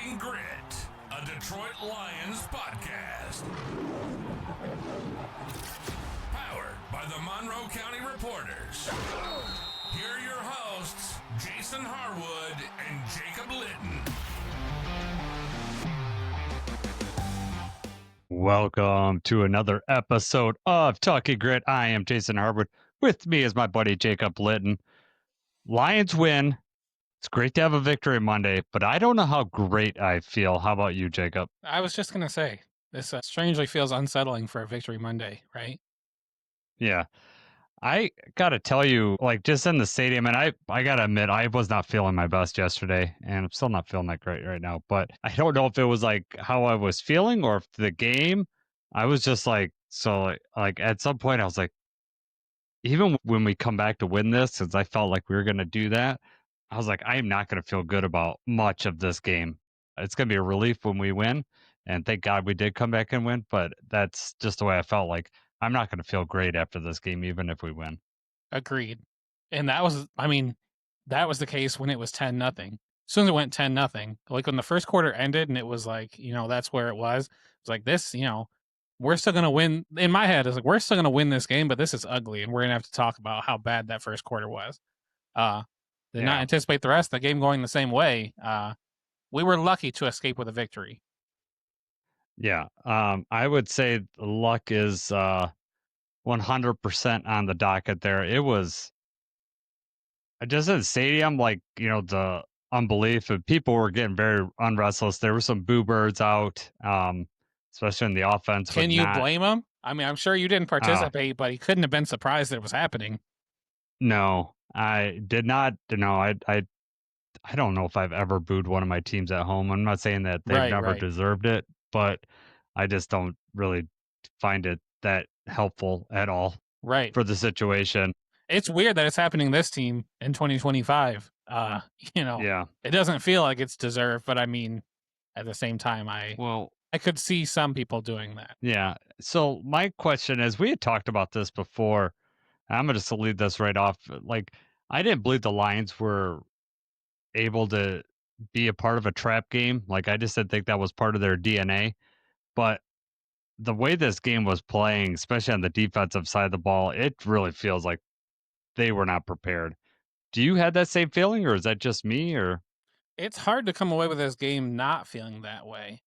Talking Grit, a Detroit Lions podcast. Powered by the Monroe County Reporters. Here are your hosts, Jason Harwood and Jacob Litton. Welcome to another episode of Talking Grit. I am Jason Harwood. With me is my buddy Jacob Litton. Lions win. It's great to have a victory Monday, but I don't know how great I feel. How about you, Jacob? I was just going to say, this strangely feels unsettling for a Victory Monday, right? Yeah. I got to tell you, like, just in the stadium, and I got to admit, I was not feeling my best yesterday, and I'm still not feeling that great right now. But I don't know if it was, like, how I was feeling or if the game, I was just, like, so, like at some point, I was like, even when we come back to win this, since I felt like we were going to do that, I was like, I am not going to feel good about much of this game. It's going to be a relief when we win. And thank God we did come back and win. But that's just the way I felt. Like, I'm not going to feel great after this game, even if we win. Agreed. And that was, that was the case when it was 10-0. As soon as it went 10-0, like when the first quarter ended and it was like, that's where it was. It's like this, we're still going to win. In my head, it's like, we're still going to win this game, but this is ugly. And we're going to have to talk about how bad that first quarter was. Did not anticipate the rest of the game going the same way. We were lucky to escape with a victory. Yeah. I would say luck is 100% on the docket there. It was just in the stadium, like, the unbelief of people were getting very unrestless. There were some boo birds out, especially in the offense. Can you blame him? I mean, I'm sure you didn't participate, but he couldn't have been surprised that it was happening. No, I did not. I don't know if I've ever booed one of my teams at home. I'm not saying that they've never deserved it, but I just don't really find it that helpful at all for the situation. It's weird that it's happening this team in 2025. Yeah. It doesn't feel like it's deserved, but I mean, at the same time, I could see some people doing that. Yeah. So my question is, we had talked about this before. I'm going to lead this right off. Like, I didn't believe the Lions were able to be a part of a trap game. Like, I just didn't think that was part of their DNA. But the way this game was playing, especially on the defensive side of the ball, it really feels like they were not prepared. Do you have that same feeling, or is that just me? Or it's hard to come away with this game not feeling that way.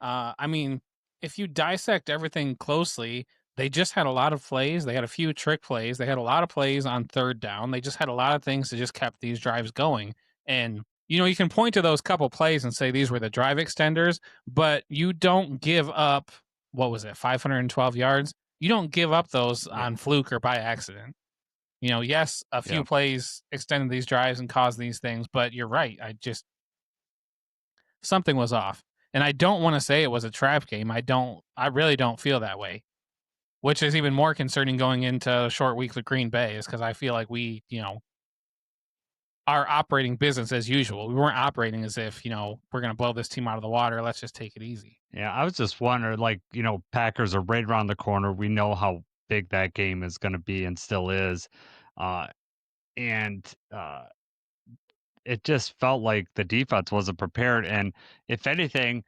I mean, if you dissect everything closely, they just had a lot of plays. They had a few trick plays. They had a lot of plays on third down. They just had a lot of things that just kept these drives going. And, you can point to those couple plays and say these were the drive extenders, but you don't give up, 512 yards? You don't give up those on fluke or by accident. Yes, a few plays extended these drives and caused these things, but you're right. Something was off. And I don't want to say it was a trap game. I really don't feel that way, which is even more concerning going into a short week with Green Bay, is because I feel like we, are operating business as usual. We weren't operating as if, we're going to blow this team out of the water. Let's just take it easy. Yeah, I was just wondering, like, Packers are right around the corner. We know how big that game is going to be and still is. It just felt like the defense wasn't prepared. And if anything,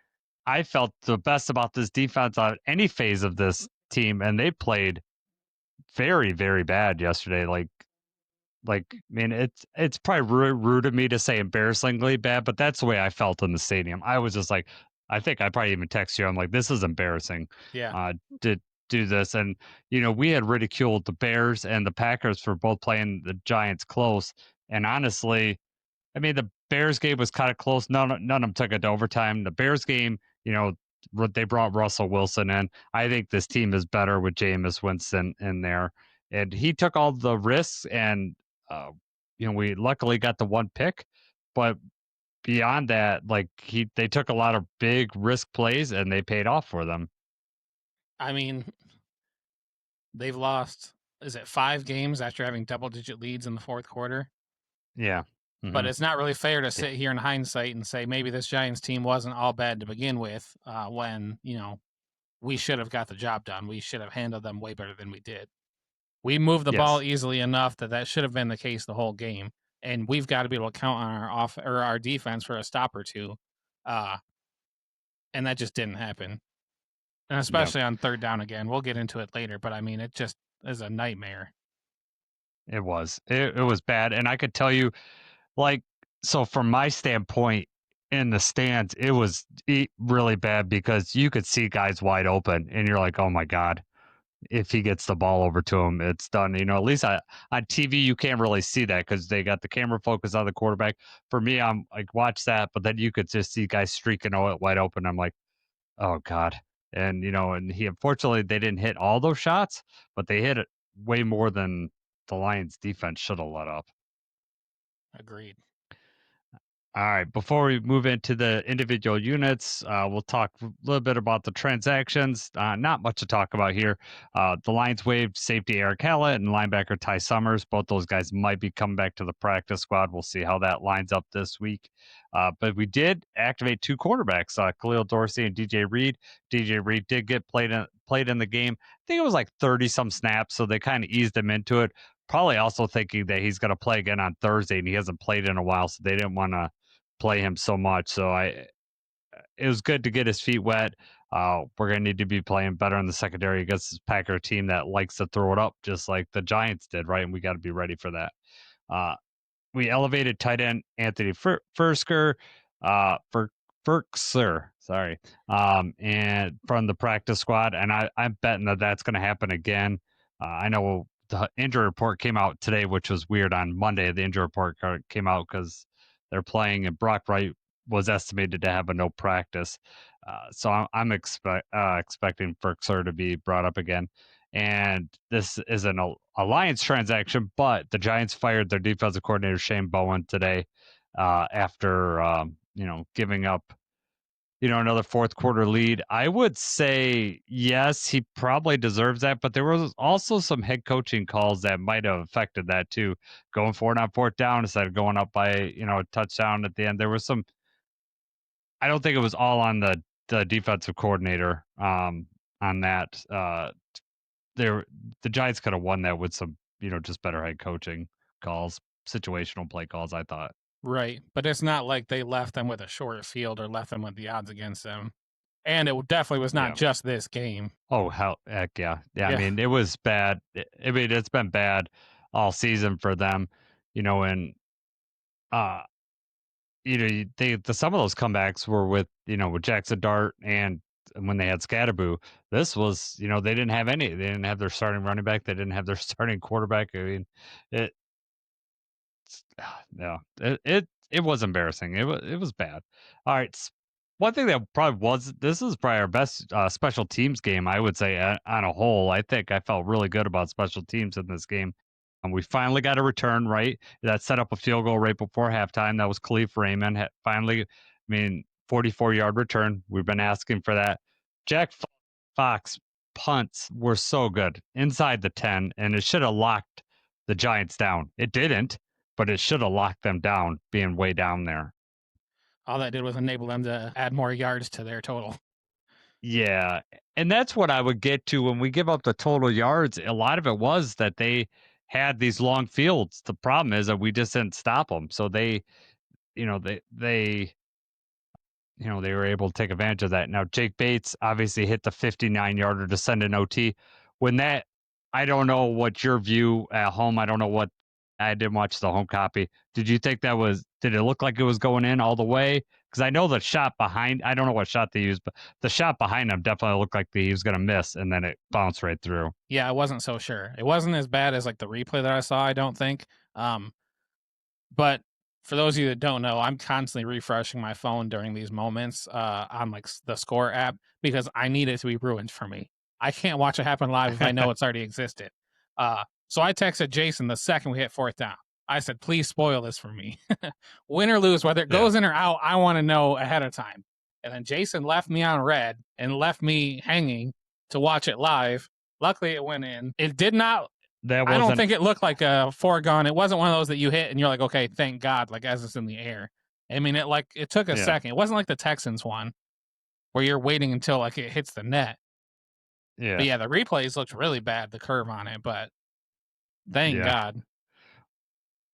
I felt the best about this defense on any phase of this team, and they played very, very bad yesterday. I mean, it's probably rude of me to say embarrassingly bad, but that's the way I felt in the stadium. I was just like, I think I probably even text you. I'm like, this is embarrassing. Yeah. To do this. And, we had ridiculed the Bears and the Packers for both playing the Giants close. And honestly, I mean, the Bears game was kind of close. None of them took it to overtime. The Bears game, they brought Russell Wilson in. I think this team is better with Jameis Winston in there. And he took all the risks, and, we luckily got the one pick. But beyond that, they took a lot of big risk plays, and they paid off for them. I mean, they've lost, is it 5 games after having double-digit leads in the fourth quarter? Yeah. Mm-hmm. But it's not really fair to sit here in hindsight and say maybe this Giants team wasn't all bad to begin with, when, we should have got the job done. We should have handled them way better than we did. We moved the ball easily enough that should have been the case the whole game. And we've got to be able to count on our defense for a stop or two. and that just didn't happen. And especially on third down again. We'll get into it later, but I mean, it just is a nightmare. It was. It was bad. And I could tell you, like, so from my standpoint in the stands, it was really bad because you could see guys wide open and you're like, oh my God, if he gets the ball over to him, it's done. At least on TV, you can't really see that because they got the camera focus on the quarterback. For me, I'm like, watch that. But then you could just see guys streaking wide open. I'm like, oh God. And, and unfortunately, they didn't hit all those shots, but they hit it way more than the Lions defense should have let up. Agreed. All right. Before we move into the individual units, we'll talk a little bit about the transactions. Not much to talk about here. The Lions waived safety Eric Hallett and linebacker Ty Summers. Both those guys might be coming back to the practice squad. We'll see how that lines up this week. But we did activate 2 quarterbacks, Khalil Dorsey and DJ Reed. DJ Reed did get played in the game. I think it was like 30 some snaps, so they kind of eased him into it. Probably also thinking that he's going to play again on Thursday, and he hasn't played in a while, so they didn't want to play him so much. So it was good to get his feet wet. We're going to need to be playing better in the secondary against this Packer team that likes to throw it up just like the Giants did, right? And we got to be ready for that. We elevated tight end Anthony Fersker, sorry, and from the practice squad. And I'm betting that that's going to happen again. I know the injury report came out today, which was weird. On Monday, the injury report came out because they're playing, and Brock Wright was estimated to have a no practice. So I'm expecting Ferkser to be brought up again. And this isn't a Lions transaction, but the Giants fired their defensive coordinator Shane Bowen today after giving up another fourth quarter lead. I would say yes, he probably deserves that, but there was also some head coaching calls that might have affected that too. Going forward on fourth down instead of going up by a touchdown at the end. There was some. I don't think it was all on the defensive coordinator on that. The Giants could have won that with some just better head coaching calls, situational play calls, I thought. Right. But it's not like they left them with a short field or left them with the odds against them. And it definitely was not just this game. Oh, heck yeah. I mean, it was bad. It's been bad all season for them, and some of those comebacks were with Jackson Dart and when they had Scatterboo. This was they didn't have any. They didn't have their starting running back. They didn't have their starting quarterback. I mean, it was embarrassing. It was bad. All right. One thing that this is probably our best special teams game, I would say, on a whole. I think I felt really good about special teams in this game. And we finally got a return, right? That set up a field goal right before halftime. That was Khalif Raymond. Finally, 44-yard return. We've been asking for that. Jack Fox punts were so good inside the 10, and it should have locked the Giants down. It didn't, but it should have locked them down, being way down there. All that did was enable them to add more yards to their total. Yeah, and that's what I would get to when we give up the total yards. A lot of it was that they had these long fields. The problem is that we just didn't stop them. So they were able to take advantage of that. Now, Jake Bates obviously hit the 59-yarder to send an OT. I don't know what your view at home. I didn't watch the home copy. Did you think did it look like it was going in all the way? Because I know the shot behind, I don't know what shot they used, but the shot behind him definitely looked like he was going to miss, and then it bounced right through. Yeah, I wasn't so sure. It wasn't as bad as like the replay that I saw, I don't think. But for those of you that don't know, I'm constantly refreshing my phone during these moments on like the Score app because I need it to be ruined for me. I can't watch it happen live if I know it's already existed. So I texted Jason the second we hit fourth down. I said, please spoil this for me. Win or lose, whether it goes in or out, I want to know ahead of time. And then Jason left me on red and left me hanging to watch it live. Luckily, it went in. It did not. I don't think it looked like a foregone. It wasn't one of those that you hit and you're like, okay, thank God, like as it's in the air. I mean, it took a second. It wasn't like the Texans one where you're waiting until like it hits the net. Yeah. But yeah, the replays looked really bad, the curve on it, but thank God.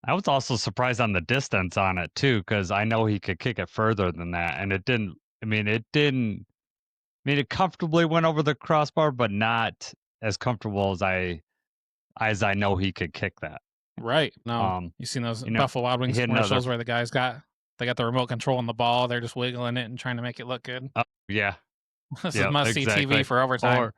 I was also surprised on the distance on it too, because I know he could kick it further than that, and it didn't I mean, it didn't. I mean, it comfortably went over the crossbar, but not as comfortable as I know he could kick that. Right. No, Um, you seen those you know, Buffalo Wild he Wings hit another. commercials where the guys got the remote control on the ball, they're just wiggling it and trying to make it look good. Yeah, This is yeah, must see TV exactly. for overtime. Or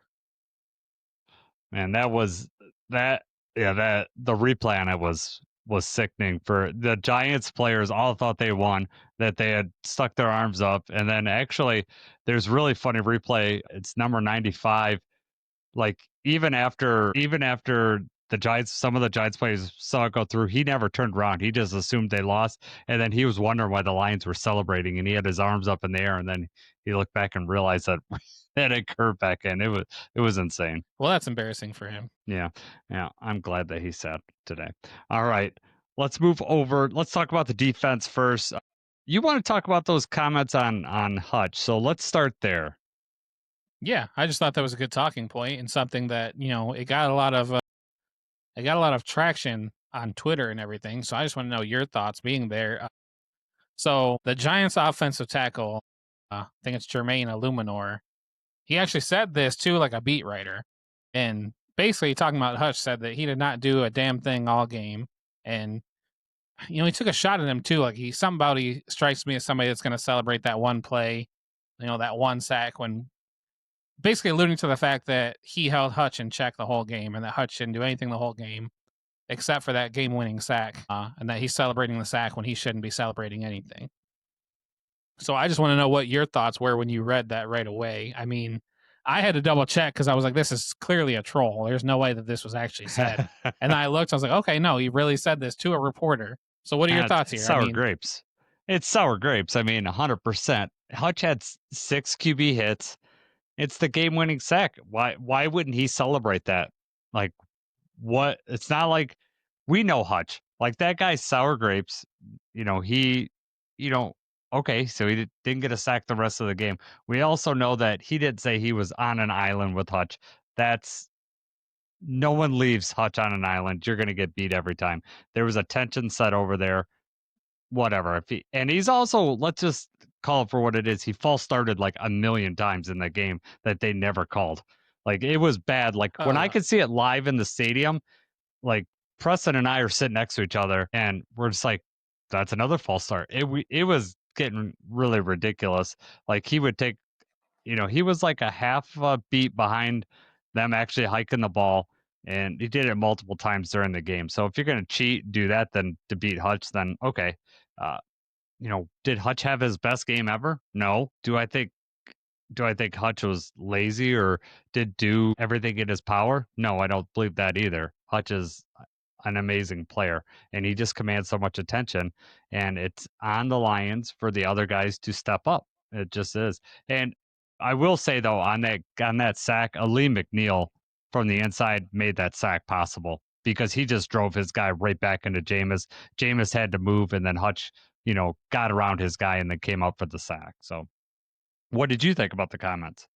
man, that was that. Yeah, that the replay on it was sickening. For the Giants players, all thought they won, that they had stuck their arms up, and then actually, there's really funny replay. It's number 95. Like even after the Giants, some of the Giants players saw it go through, he never turned around. He just assumed they lost, and then he was wondering why the Lions were celebrating, and he had his arms up in the air, and then he looked back and realized that that it curved back in. It was insane. Well, that's embarrassing for him. Yeah, yeah. I'm glad that he sat today. All right, let's move over. Let's talk about the defense first. You want to talk about those comments on Hutch, so let's start there. Yeah, I just thought that was a good talking point and something that it got a lot of traction on Twitter and everything. So I just want to know your thoughts being there. So the Giants' offensive tackle, I think it's Jermaine Illuminor. He actually said this to like a beat writer, and basically talking about Hutch said that he did not do a damn thing all game, and he took a shot at him too. Like he strikes me as somebody that's going to celebrate that one play, that one sack, when basically alluding to the fact that he held Hutch in check the whole game, and that Hutch didn't do anything the whole game except for that game-winning sack, and that he's celebrating the sack when he shouldn't be celebrating anything. So I just want to know what your thoughts were when you read that right away. I mean, I had to double check because I was like, this is clearly a troll. There's no way that this was actually said. And I looked, I was like, okay, no, he really said this to a reporter. So what are your thoughts here? Sour grapes. It's sour grapes. I mean, 100%. Hutch had 6 QB hits. It's the game-winning sack. Why wouldn't he celebrate that? Like, what? It's not like we know Hutch. Like, that guy's sour grapes. He, okay, so he didn't get a sack the rest of the game. We also know that he didn't say he was on an island with Hutch. No one leaves Hutch on an island. You're going to get beat every time. There was a tension set over there. Whatever. And he's also, let's just call it for what it is. He false started like a million times in the game that they never called. Like, it was bad. Like, when I could see it live in the stadium, like Preston and I are sitting next to each other, and we're just like, that's another false start. It was getting really ridiculous. Like, he would take, he was like a half a beat behind them actually hiking the ball, and he did it multiple times during the game. So if you're going to cheat, do that, then to beat Hutch, then okay. Uh, did Hutch have his best game ever? No. Do I think Hutch was lazy or did do everything in his power? No, I don't believe that either. Hutch is an amazing player, and he just commands so much attention, and it's on the Lions for the other guys to step up. It just is. And I will say though, on that sack, Ali McNeil from the inside made that sack possible because he just drove his guy right back into Jameis. Jameis had to move, and then Hutch, got around his guy and then came up for the sack. So what did you think about the comments?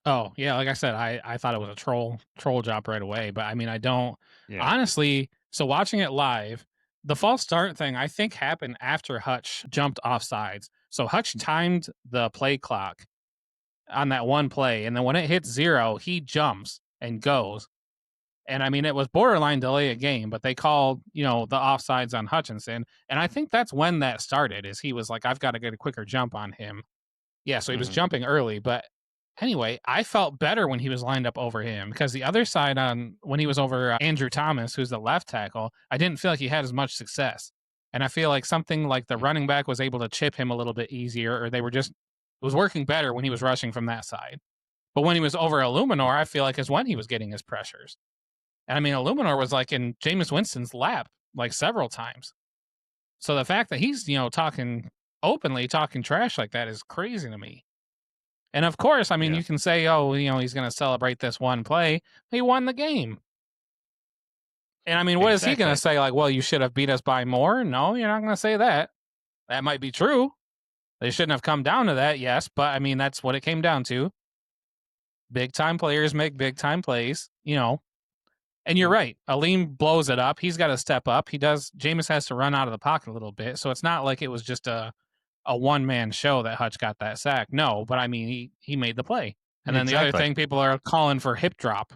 Oh, yeah, like I said, I thought it was a troll job right away, but I mean, I don't honestly. So watching it live, the false start thing I think happened after Hutch jumped off sides. So Hutch timed the play clock on that one play, and then when it hits 0, he jumps and goes. And I mean, it was borderline delay a game, but they called, the offsides on Hutchinson, and I think that's when that started. Is he was like, I've got to get a quicker jump on him. Yeah, so he was jumping early, but anyway, I felt better when he was lined up over him because the other side when he was over Andrew Thomas, who's the left tackle, I didn't feel like he had as much success. And I feel like something like the running back was able to chip him a little bit easier, or it was working better when he was rushing from that side. But when he was over Illuminor, I feel like is when he was getting his pressures. And I mean, Illuminor was like in Jameis Winston's lap like several times. So the fact that he's, openly talking trash like that is crazy to me. And of course, I mean, you can say, oh, he's going to celebrate this one play. He won the game. And I mean, what is he going to say? Like, well, you should have beat us by more? No, you're not going to say that. That might be true. They shouldn't have come down to that, yes. But I mean, that's what it came down to. Big time players make big time plays, And you're right. Aleem blows it up. He's got to step up. Jameis has to run out of the pocket a little bit. So it's not like it was just a a one-man show that Hutch got that sack. No, but I mean, he made the play. And then the other thing, people are calling for hip drop.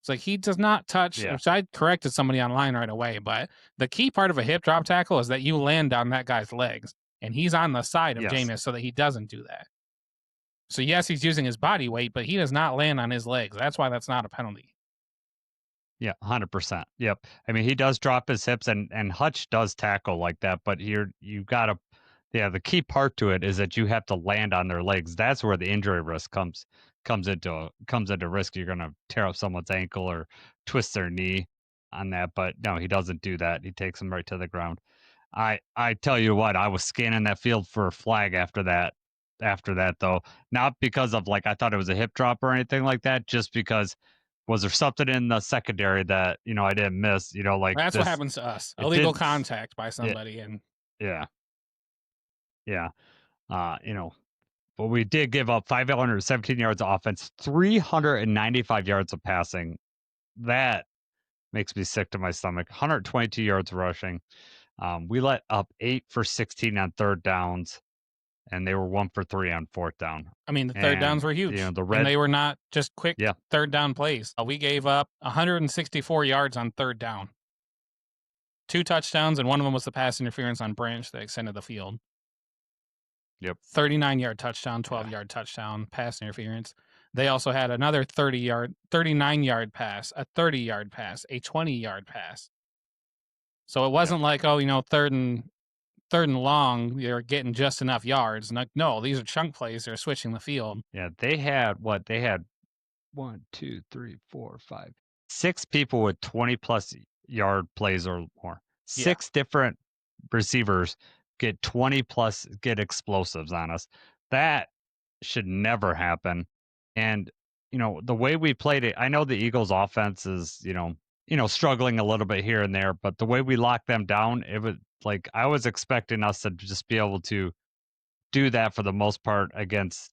It's like he does not touch, which I corrected somebody online right away. But the key part of a hip drop tackle is that you land on that guy's legs. And he's on the side of Jameis so that he doesn't do that. So, yes, he's using his body weight, but he does not land on his legs. That's why that's not a penalty. Yeah, 100%. Yep. I mean, he does drop his hips, and Hutch does tackle like that, but you got to, the key part to it is that you have to land on their legs. That's where the injury risk comes into risk. You're going to tear up someone's ankle or twist their knee on that, but no, he doesn't do that. He takes them right to the ground. I tell you what, I was scanning that field for a flag after that though, not because of I thought it was a hip drop or anything like that, just because was there something in the secondary that I didn't miss? That's what happens to us. Illegal contact by somebody, and yeah. But we did give up 517 yards of offense, 395 yards of passing. That makes me sick to my stomach. 122 yards rushing. We let up 8 for 16 on third downs, and they were 1 for 3 on fourth down. I mean, the third downs were huge. And they were not just quick third down plays. We gave up 164 yards on third down. 2 touchdowns, and one of them was the pass interference on Branch that extended the field. Yep. 39-yard touchdown, 12-yard touchdown, pass interference. They also had another 39-yard pass, a 30-yard pass, a 20-yard pass. So it wasn't third and long, you're getting just enough yards. No, these are chunk plays. They're switching the field. Yeah, they had 1, 2, 3, 4, 5, 6 people with 20-plus yard plays or more. 6 different receivers get 20-plus, get explosives on us. That should never happen. And, the way we played it, I know the Eagles' offense is, struggling a little bit here and there, but the way we locked them down, it was I was expecting us to just be able to do that for the most part against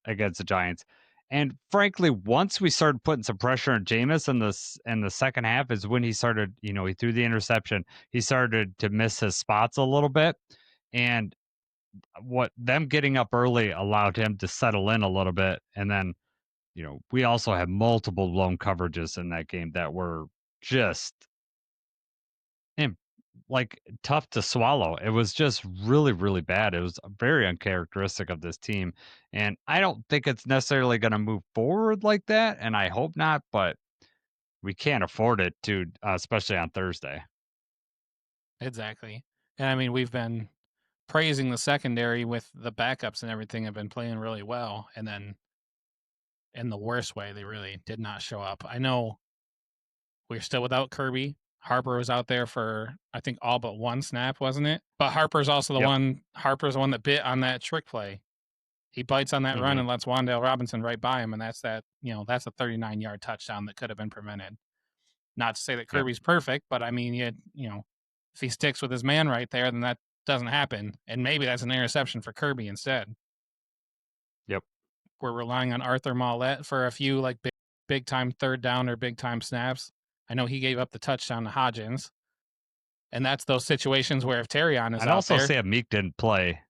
the Giants. And frankly, once we started putting some pressure on Jameis in the second half is when he started, he threw the interception. He started to miss his spots a little bit. And what them getting up early allowed him to settle in a little bit. And then, we also had multiple blown coverages in that game that were just tough to swallow. It was just really, really bad. It was very uncharacteristic of this team. And I don't think it's necessarily going to move forward like that. And I hope not, but we can't afford it to, especially on Thursday. Exactly. And I mean, we've been praising the secondary with the backups and everything have been playing really well. And then in the worst way, they really did not show up. I know we're still without Kirby. Harper was out there for, I think, all but one snap, wasn't it? But Harper's also the one. Harper's the one that bit on that trick play. He bites on that run and lets Wan'Dale Robinson right by him, and that's a 39-yard touchdown that could have been prevented. Not to say that Kirby's perfect, but I mean, if he sticks with his man right there, then that doesn't happen, and maybe that's an interception for Kirby instead. Yep. We're relying on Arthur Mollett for a few big time third down or big time snaps. I know he gave up the touchdown to Hodgins. And that's those situations where if Terrion is I'd out also there, say Amik didn't play.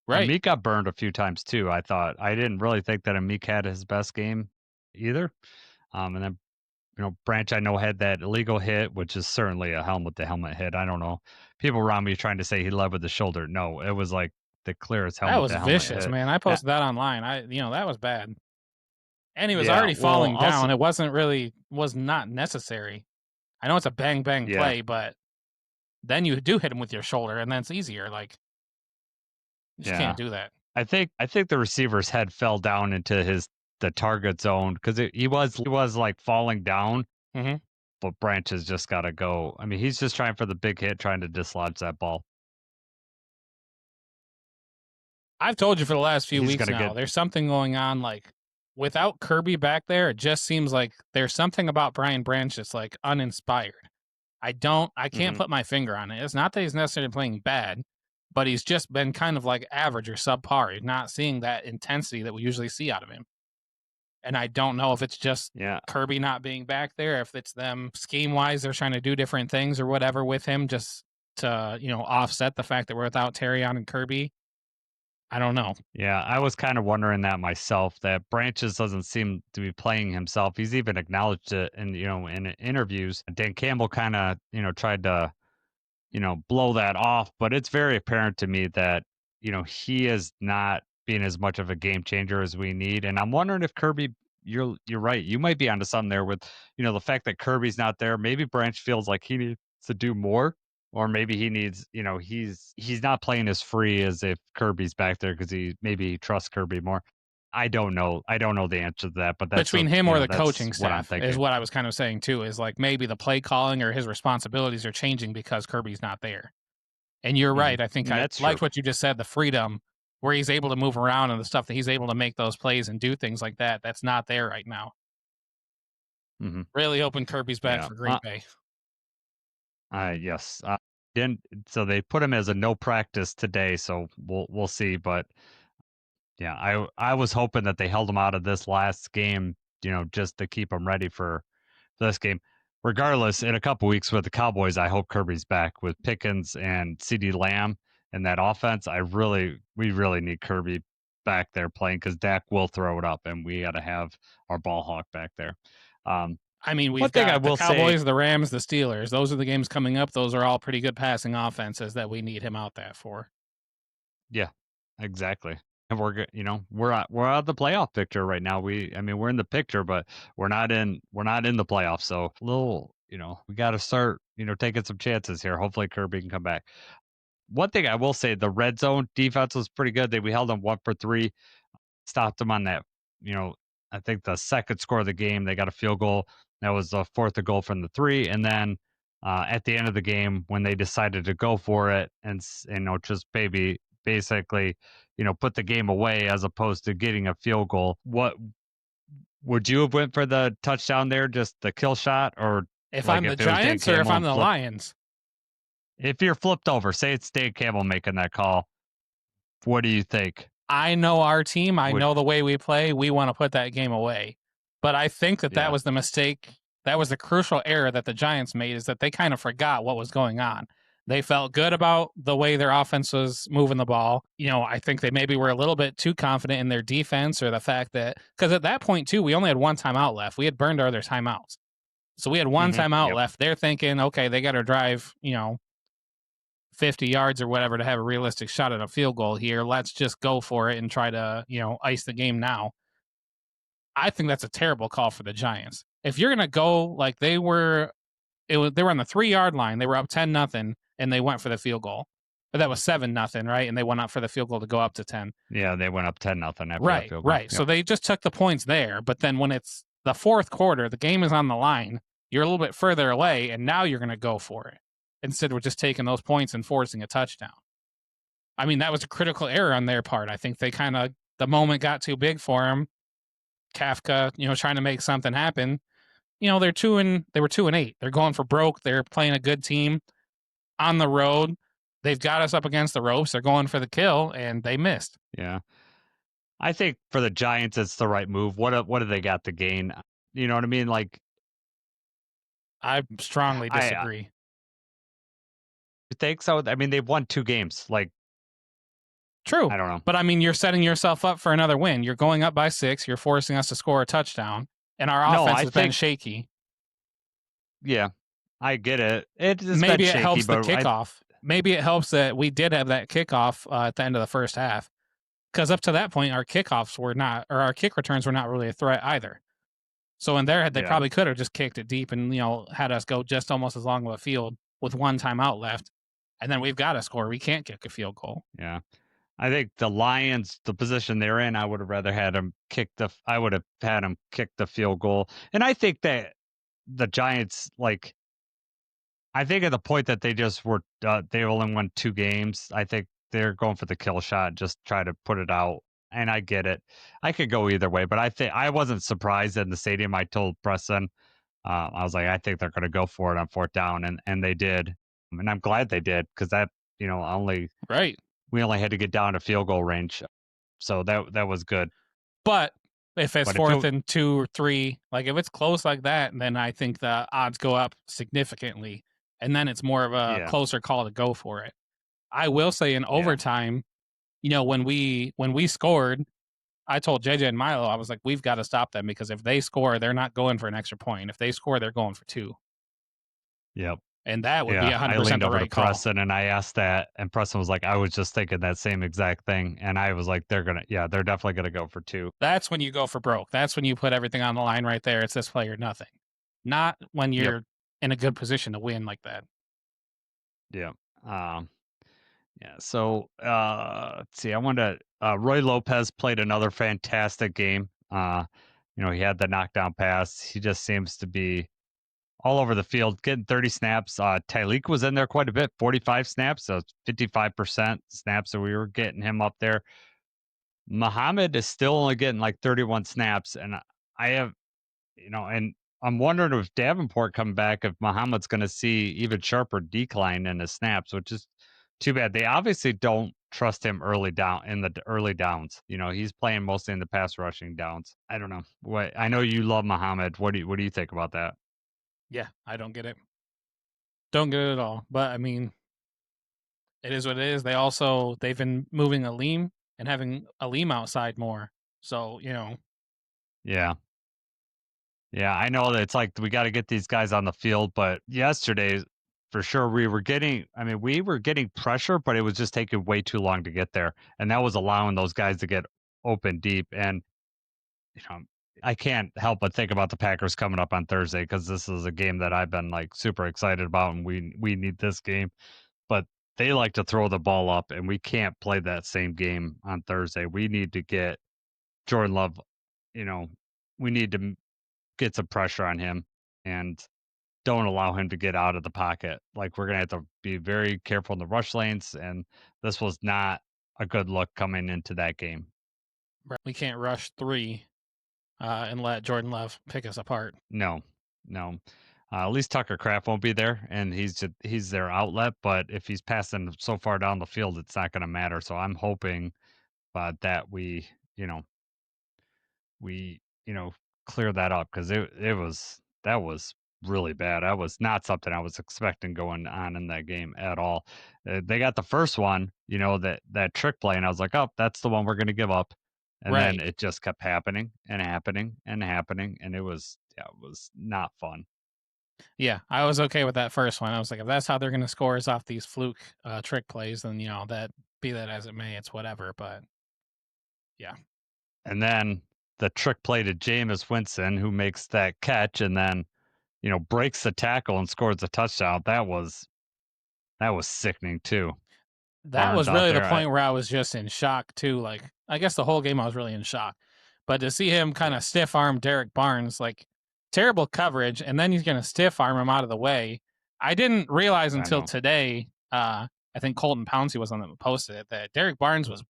Right. Amik got burned a few times too, I thought. I didn't really think that Amik had his best game either. And then, Branch, I know, had that illegal hit, which is certainly a helmet-to-helmet hit. I don't know. People around me trying to say he led with the shoulder. No, it was the clearest helmet-to-helmet That was vicious, hit. man. I posted that online. That was bad. And he was already falling down. It was not necessary. I know it's a bang-bang play, but then you do hit him with your shoulder, and then it's easier. You just can't do that. I think the receiver's head fell down into the target zone because he was falling down. Mm-hmm. But Branch has just got to go. I mean, he's just trying for the big hit, trying to dislodge that ball. I've told you for the last few weeks now, there's something going on. Without Kirby back there, it just seems like there's something about Brian Branch that's uninspired. I can't put my finger on it. It's not that he's necessarily playing bad, but he's just been kind of average or subpar. You're not seeing that intensity that we usually see out of him. And I don't know if it's just Kirby not being back there, if it's them scheme-wise, they're trying to do different things or whatever with him just to, offset the fact that we're without Terrion and Kirby. I don't know. Yeah, I was kind of wondering that myself. That Branches doesn't seem to be playing himself. He's even acknowledged it, in interviews. Dan Campbell kind of tried to blow that off, but it's very apparent to me that he is not being as much of a game changer as we need. And I'm wondering if Kirby, you're right. You might be onto something there with the fact that Kirby's not there. Maybe Branch feels like he needs to do more, or maybe he needs he's not playing as free as if Kirby's back there because he trusts Kirby more. I don't know. I don't know the answer to that, but that's Between him or the that's coaching what I'm staff is thinking. what I was kind of saying too, is like maybe the play calling or his responsibilities are changing because Kirby's not there. And you're right. I think And I that's liked true. what you just said, the freedom where he's able to move around and the stuff that he's able to make those plays and do things like that. That's not there right now. hmm Really hoping Kirby's back Yeah. for Green Bay. Yes. Didn't so they put him as a no practice today, so we'll see. But yeah, I was hoping that they held him out of this last game, just to keep him ready for this game. Regardless, in a couple weeks with the Cowboys, I hope Kirby's back with Pickens and CD Lamb and that offense. We really need Kirby back there playing because Dak will throw it up, and we got to have our ball hawk back there. I mean, One we've thing I got the will say, Cowboys, the Rams, the Steelers. Those are the games coming up. Those are all pretty good passing offenses that we need him out there for. yeah, exactly. And we're out of the playoff picture right now. We're in the picture, but we're not in the playoffs. So we got to start taking some chances here. Hopefully Kirby can come back. One thing I will say, the red zone defense was pretty good. We held them 1 for 3, stopped them on that. I think the second score of the game, they got a field goal. That was the fourth goal from the 3, and then at the end of the game, when they decided to go for it and just basically put the game away as opposed to getting a field goal. What would you have went for the touchdown there, just the kill shot, or If like I'm the if it was Dan Giants or if Campbell I'm and the flip? Lions, If you're flipped over, say it's Dan Campbell making that call, what do you think? I know our team. I Would know the way we play. We want to put that game away. But I think that Yeah. was the mistake. That was the crucial error that the Giants made, is that they kind of forgot what was going on. They felt good about the way their offense was moving the ball. I think they maybe were a little bit too confident in their defense, or the fact that, because at that point too, we only had one timeout left. We had burned our other timeouts. So we had one timeout Yep. left. They're thinking, okay, they got to drive, 50 yards or whatever to have a realistic shot at a field goal here. Let's just go for it and try to, ice the game now. I think that's a terrible call for the Giants. If you're going to go like they were on the 3-yard line, they were up 10-0 and they went for the field goal. But that was 7-0, right? And they went up for the field goal to go up to 10. Yeah, they went up 10-0 after that field goal. Right. Yep. So they just took the points there, but then when it's the fourth quarter, the game is on the line, you're a little bit further away, and now you're going to go for it instead of just taking those points and forcing a touchdown. I mean, that was a critical error on their part. I think they the moment got too big for him. Kafka, trying to make something happen. They were 2-8. They're going for broke. They're playing a good team on the road. They've got us up against the ropes. They're going for the kill, and they missed. Yeah. I think for the Giants, it's the right move. What do they got to gain? You know what I mean? Like, I strongly disagree. You think so? I mean, they've won 2 games. Like, True. I don't know. But I mean, you're setting yourself up for another win. You're going up by 6. You're forcing us to score a touchdown, and our offense has been shaky. Yeah, I get it. Maybe it helps the kickoff. Maybe it helps that we did have that kickoff at the end of the first half, because up to that point, our kickoffs were not, or our kick returns were not really a threat either. So in their head, they probably could have just kicked it deep and had us go just almost as long of a field with one timeout left, and then we've got to score. We can't kick a field goal. Yeah. I think the Lions, the position they're in, I would have rather had them kick the field goal. And I think that the Giants, like, I think at the point that they just were, they only won 2 games. I think they're going for the kill shot, just try to put it out. And I get it. I could go either way, but I wasn't surprised in the stadium. I told Preston, I was like, I think they're going to go for it on 4th down, and they did. And I'm glad they did, because that, we only had to get down to field goal range. So that was good. But if it's 4th and 2 or 3, like if it's close like that, then I think the odds go up significantly. And then it's more of a closer call to go for it. I will say in overtime, when we scored, I told JJ and Milo, I was like, we've got to stop them because if they score, they're not going for an extra point. If they score, they're going for 2. Yep. And that would be Yeah, I 100% leaned the over to right call. Preston and I asked that, and Preston was like, I was just thinking that same exact thing. And I was like, they're definitely going to go for 2. That's when you go for broke. That's when you put everything on the line right there. It's this play or nothing. Not when you're in a good position to win like that. Yeah. Yeah. So let's see. I wanted to. Roy Lopez played another fantastic game. He had the knockdown pass. He just seems to be all over the field, getting 30 snaps. Tyleek was in there quite a bit, 45 snaps, so 55% snaps. So we were getting him up there. Muhammad is still only getting like 31 snaps, and I have, and I'm wondering if Davenport coming back, if Muhammad's going to see even sharper decline in his snaps, which is too bad. They obviously don't trust him early down in the early downs. He's playing mostly in the pass rushing downs. I don't know. What I know you love Muhammad. What do you think about that? Yeah, I don't get it. Don't get it at all. But I mean, it is what it is. They've been moving Aleem and having Aleem outside more. So, Yeah. Yeah, I know that it's like we got to get these guys on the field, but yesterday, for sure, we were getting pressure, but it was just taking way too long to get there. And that was allowing those guys to get open deep. And, you know, I can't help but think about the Packers coming up on Thursday because this is a game that I've been like super excited about, and we need this game. But they like to throw the ball up, and we can't play that same game on Thursday. We need to get Jordan Love, we need to get some pressure on him and don't allow him to get out of the pocket. Like, we're going to have to be very careful in the rush lanes, and this was not a good look coming into that game. we can't rush 3 and let Jordan Love pick us apart. No. At least Tucker Kraft won't be there, and he's their outlet. But if he's passing so far down the field, it's not going to matter. So I'm hoping that we clear that up because that was really bad. That was not something I was expecting going on in that game at all. They got the first one, that trick play, and I was like, oh, that's the one we're going to give up. And then it just kept happening and happening and happening, and it was not fun. Yeah, I was okay with that first one. I was like, if that's how they're going to score is off these fluke trick plays, then, that be that as it may, it's whatever. But yeah. And then the trick play to Jameis Winston, who makes that catch and then, breaks the tackle and scores a touchdown. That was sickening too. That was really the point where I was just in shock too. Like, I guess the whole game I was really in shock. But to see him kind of stiff arm Derek Barnes, like, terrible coverage, and then he's going to stiff arm him out of the way. I didn't realize until today, I think Colton Pouncey was on that posted it, that Derek Barnes was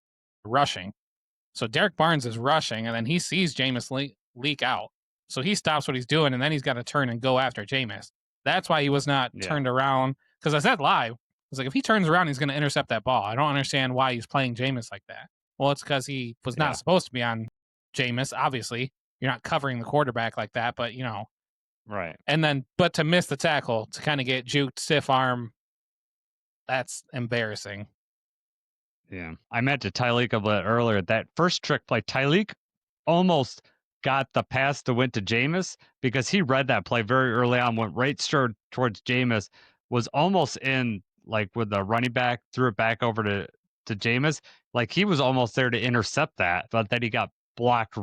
rushing. So Derek Barnes is rushing, and then he sees Jameis leak out. So he stops what he's doing, and then he's got to turn and go after Jameis. That's why he was not turned around. Because I said live, I was like, if he turns around, he's going to intercept that ball. I don't understand why he's playing Jameis like that. Well, it's because he was not supposed to be on Jameis, obviously. You're not covering the quarterback like that, but, Right. And then, but to miss the tackle, to kind of get juked, stiff arm, that's embarrassing. Yeah. I meant to Tyleek a bit earlier. That first trick play, Tyleek almost got the pass to went to Jameis because he read that play very early on, went right straight towards Jameis, was almost in, like, with the running back, threw it back over to Jameis. Like, he was almost there to intercept that, but then he got blocked.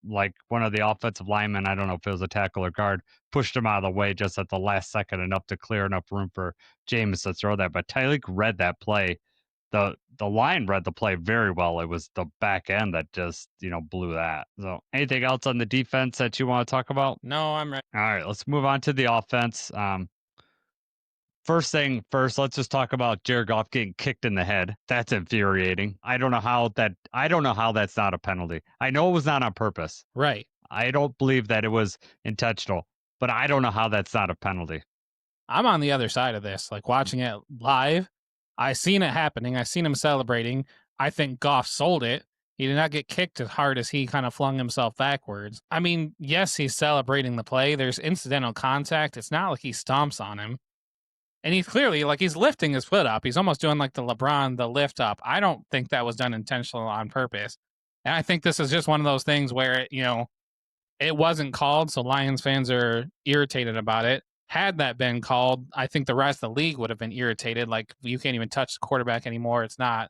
Like, one of the offensive linemen, I don't know if it was a tackle or guard, pushed him out of the way just at the last second, enough to clear enough room for Jameis to throw that. But Tyleek read that play. The line read the play very well. It was the back end that just, blew that. So anything else on the defense that you want to talk about? No, I'm ready. All right, let's move on to the offense. First thing first, let's just talk about Jared Goff getting kicked in the head. That's infuriating. I don't know how that's not a penalty. I know it was not on purpose. Right. I don't believe that it was intentional, but I don't know how that's not a penalty. I'm on the other side of this. Like, watching it live, I seen it happening. I seen him celebrating. I think Goff sold it. He did not get kicked as hard as he kind of flung himself backwards. I mean, yes, he's celebrating the play. There's incidental contact. It's not like he stomps on him. And he's clearly he's lifting his foot up. He's almost doing like the LeBron, the lift up. I don't think that was done intentionally on purpose. And I think this is just one of those things where, it wasn't called. So Lions fans are irritated about it. Had that been called, I think the rest of the league would have been irritated. Like, you can't even touch the quarterback anymore. It's not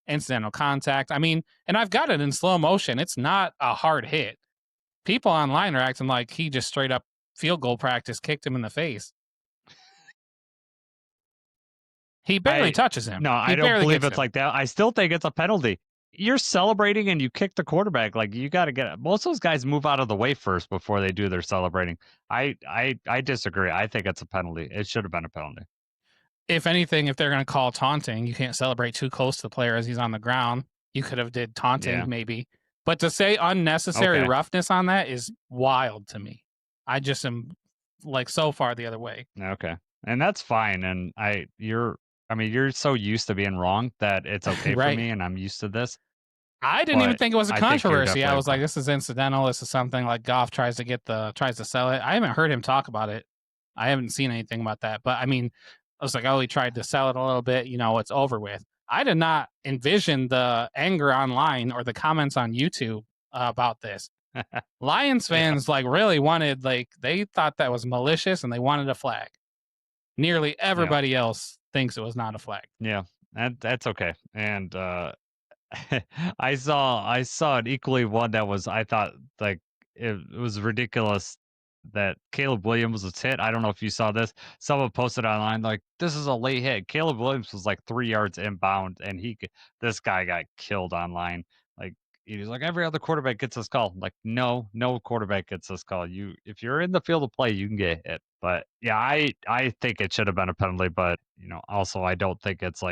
incidental contact. I mean, and I've got it in slow motion. It's not a hard hit. People online are acting like he just straight up field goal practice kicked him in the face. He barely touches him. No, I don't believe it's like that. I still think it's a penalty. You're celebrating and you kick the quarterback. Like, you got to get it. Most of those guys move out of the way first before they do their celebrating. I disagree. I think it's a penalty. It should have been a penalty. If anything, if they're going to call taunting, you can't celebrate too close to the player as he's on the ground. You could have did taunting maybe. But to say unnecessary roughness on that is wild to me. I just am so far the other way. Okay. And that's fine. And you're so used to being wrong that it's okay Right. for me, and I'm used to this. I didn't even think it was a controversy. I was like, this is incidental. This is something like Goff tries to sell it. I haven't heard him talk about it. I haven't seen anything about that. But I mean, I was like, oh, he tried to sell it a little bit. It's over with. I did not envision the anger online or the comments on YouTube about this. Lions fans really wanted, they thought that was malicious and they wanted a flag. Nearly everybody else thinks it was not a flag. Yeah, that's okay. And I saw an equally one that was, I thought, it was ridiculous that Caleb Williams was hit. I don't know if you saw this. Someone posted online like, this is a late hit. Caleb Williams was 3 yards inbound, and this guy got killed online. Like, he's like, every other quarterback gets this call. Like, no quarterback gets this call. If you're in the field of play, you can get hit. But yeah, I think it should have been a penalty. But also I don't think it's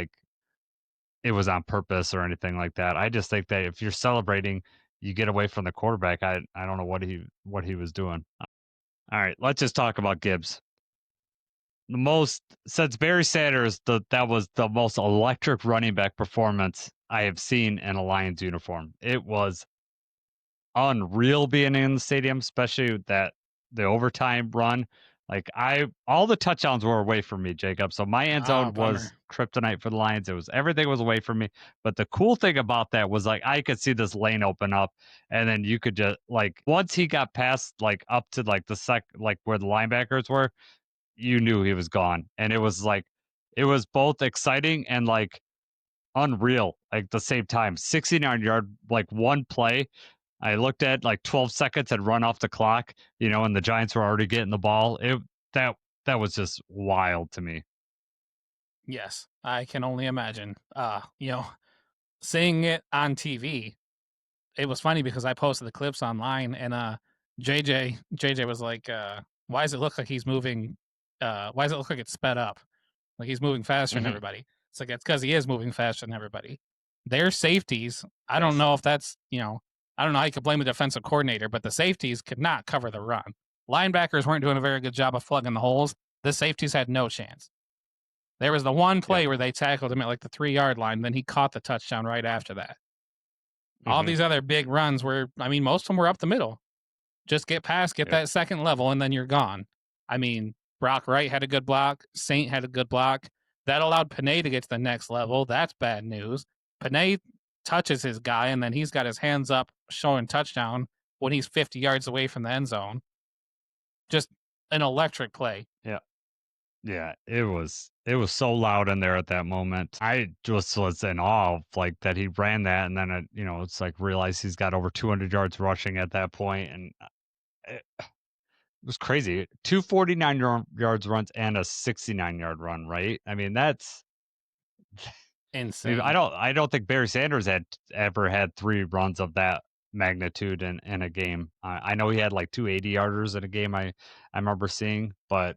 it was on purpose or anything like that. I just think that if you're celebrating, you get away from the quarterback. I don't know what he was doing. All right, let's just talk about Gibbs. Since Barry Sanders, that was the most electric running back performance I have seen in a Lions uniform. It was unreal being in the stadium, especially the overtime run. All the touchdowns were away from me, Jacob. So my end zone was kryptonite for the Lions. Everything was away from me. But the cool thing about that was I could see this lane open up, and then you could just once he got past up to the where the linebackers were, you knew he was gone. And it was both exciting and unreal at the same time. 69-yard one play. I looked at 12 seconds had run off the clock, and the Giants were already getting the ball. That was just wild to me. Yes, I can only imagine. Seeing it on TV, it was funny because I posted the clips online, and JJ was like, "Why does it look like he's moving? Why does it look like it's sped up? Like he's moving faster than everybody?" It's like, it's because he is moving faster than everybody. Their safeties, I don't know if that's I don't know how you could blame the defensive coordinator, but the safeties could not cover the run. Linebackers weren't doing a very good job of plugging the holes. The safeties had no chance. There was the one play where they tackled him at the 3-yard line, then he caught the touchdown right after that. All these other big runs were, most of them were up the middle. Just get past, get that second level, and then you're gone. Brock Wright had a good block. Saint had a good block. That allowed Panay to get to the next level. That's bad news. Panay touches his guy, and then he's got his hands up showing touchdown when he's 50 yards away from the end zone. Just an electric play. Yeah, it was so loud in there at that moment. I just was in awe of that he ran that, and then it's realized he's got over 200 yards rushing at that point, and it was crazy. 249 yards runs and a 69-yard run, right? That's insane. I don't think Barry Sanders had ever had 3 runs of that magnitude in a game. I know he had 2 80-yarders in a game I remember seeing, but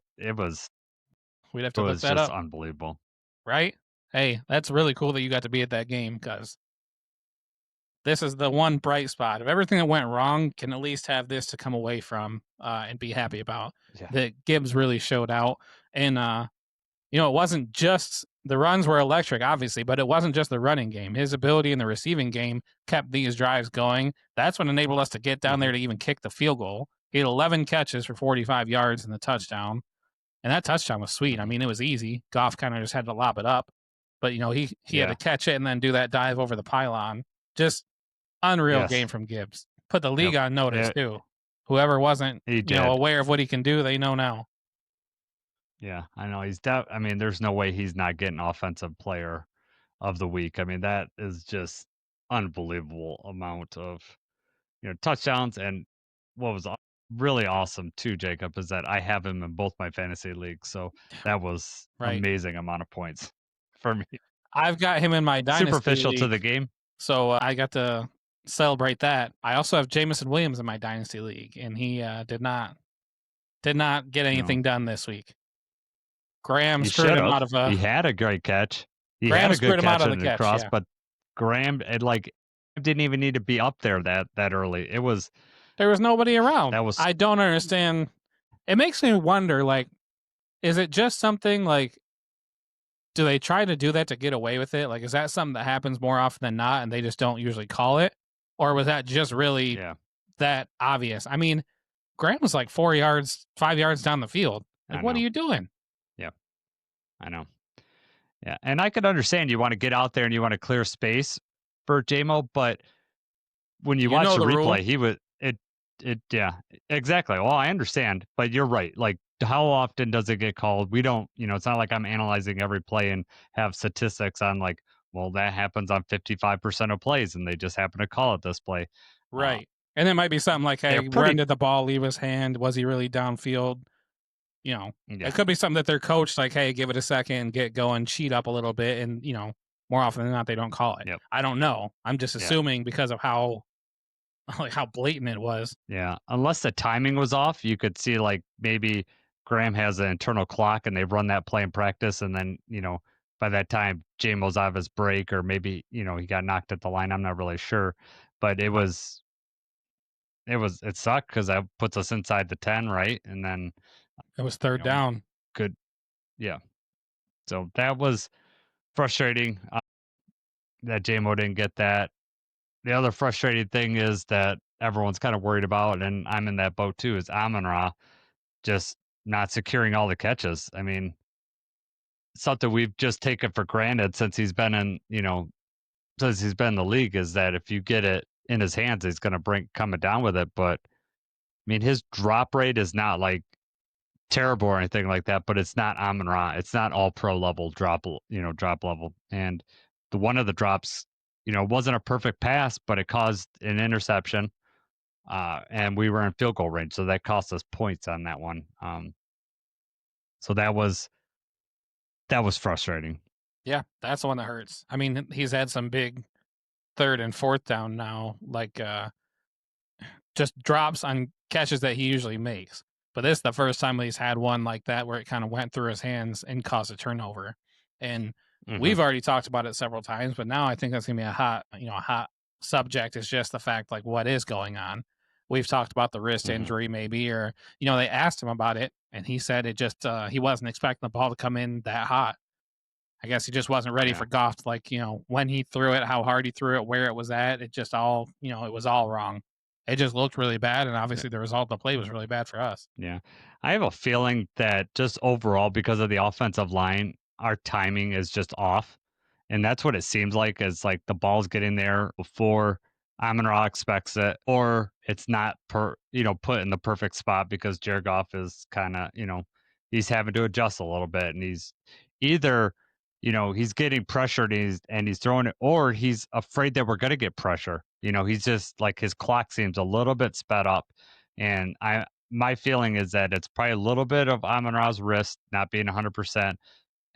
we'd have to look that up. Unbelievable, right? Hey, that's really cool that you got to be at that game, because this is the one bright spot of everything that went wrong. Can at least have this to come away from and be happy about. That Gibbs really showed out, and it wasn't just the runs were electric, obviously, but it wasn't just the running game. His ability in the receiving game kept these drives going. That's what enabled us to get down there to even kick the field goal. He had 11 catches for 45 yards in the touchdown. And that touchdown was sweet. I mean, it was easy. Goff kind of just had to lob it up, but he had Yeah. to catch it and then do that dive over the pylon. Just unreal Yes. game from Gibbs. Put the league on notice Yeah, too. Whoever wasn't, he did. aware of what he can do, they know now. Yeah, I know I mean, there's no way he's not getting offensive player of the week. I mean, that is just unbelievable amount of, touchdowns. And what was really awesome too, Jacob, is that I have him in both my fantasy leagues. So that was Right. amazing amount of points for me. I've got him in my dynasty Superficial league, to the game. so I got to celebrate that. I also have Jamison Williams in my dynasty league, and he did not get anything done this week. Graham He screwed should him out have. of a. He had a great catch. He Graham had a screwed good him out catch of the in the catch, cross, yeah. but Graham, didn't even need to be up there that early. It was There was nobody around. that was I don't understand. It makes me wonder, like, is it just something like, do they try to do that to get away with it? Like, is that something that happens more often than not and they just don't usually call it? Or was that just really yeah. that obvious? I mean, Graham was like 5 yards down the field. Like, what are you doing? Yeah, I know. Yeah, and I could understand you want to get out there and you want to clear space for JMO, but when you watch the rule. replay, he was yeah, exactly. Well, I understand, but you're right. Like, how often does it get called? We don't, it's not like I'm analyzing every play and have statistics on like, well, that happens on 55% of plays, and they just happen to call it this play. Right. And it might be something like, hey, when did the ball leave his hand? Was he really downfield? It could be something that they're coached like, hey, give it a second, get going, cheat up a little bit. And, more often than not, they don't call it. Yep. I don't know. I'm just assuming because of how blatant it was. Yeah. Unless the timing was off, you could see like maybe Graham has an internal clock and they've run that play in practice. And then, by that time, JMO's out of his break, or maybe, he got knocked at the line. I'm not really sure. But it sucked because that puts us inside the 10, right? And then it was third down. Good. Yeah. So that was frustrating that JMO didn't get that. The other frustrating thing is that everyone's kind of worried about, and I'm in that boat too, is Amon-Ra just not securing all the catches. I mean, something we've just taken for granted since he's been in, since he's been in the league, is that if you get it in his hands, he's going to come it down with it. But I mean, his drop rate is not like terrible or anything like that, but it's not Amon-Ra. It's not all pro level drop level. And one of the drops, wasn't a perfect pass, but it caused an interception. And we were in field goal range, so that cost us points on that one. So that was frustrating. Yeah, that's the one that hurts. I mean, he's had some big third and fourth down now, like just drops on catches that he usually makes. But this is the first time he's had one like that where it kind of went through his hands and caused a turnover. And we've already talked about it several times, but now I think that's gonna be a hot subject. Is just the fact, like, what is going on. We've talked about the wrist injury maybe, or they asked him about it and he said it just he wasn't expecting the ball to come in that hot. I guess he just wasn't ready for Goff, like, when he threw it, how hard he threw it, where it was at. It just all, it was all wrong. It just looked really bad, and obviously the result of the play was really bad for us. Yeah. I have a feeling that just overall, because of the offensive line, our timing is just off. And that's what it seems like, is like the ball's getting there before Amon-Ra expects it, or it's not put in the perfect spot because Jared Goff is kind of, he's having to adjust a little bit, and he's either, he's getting pressured and he's throwing it, or he's afraid that we're going to get pressure. He's just like, his clock seems a little bit sped up. And my feeling is that it's probably a little bit of Amon-Ra's wrist not being 100%,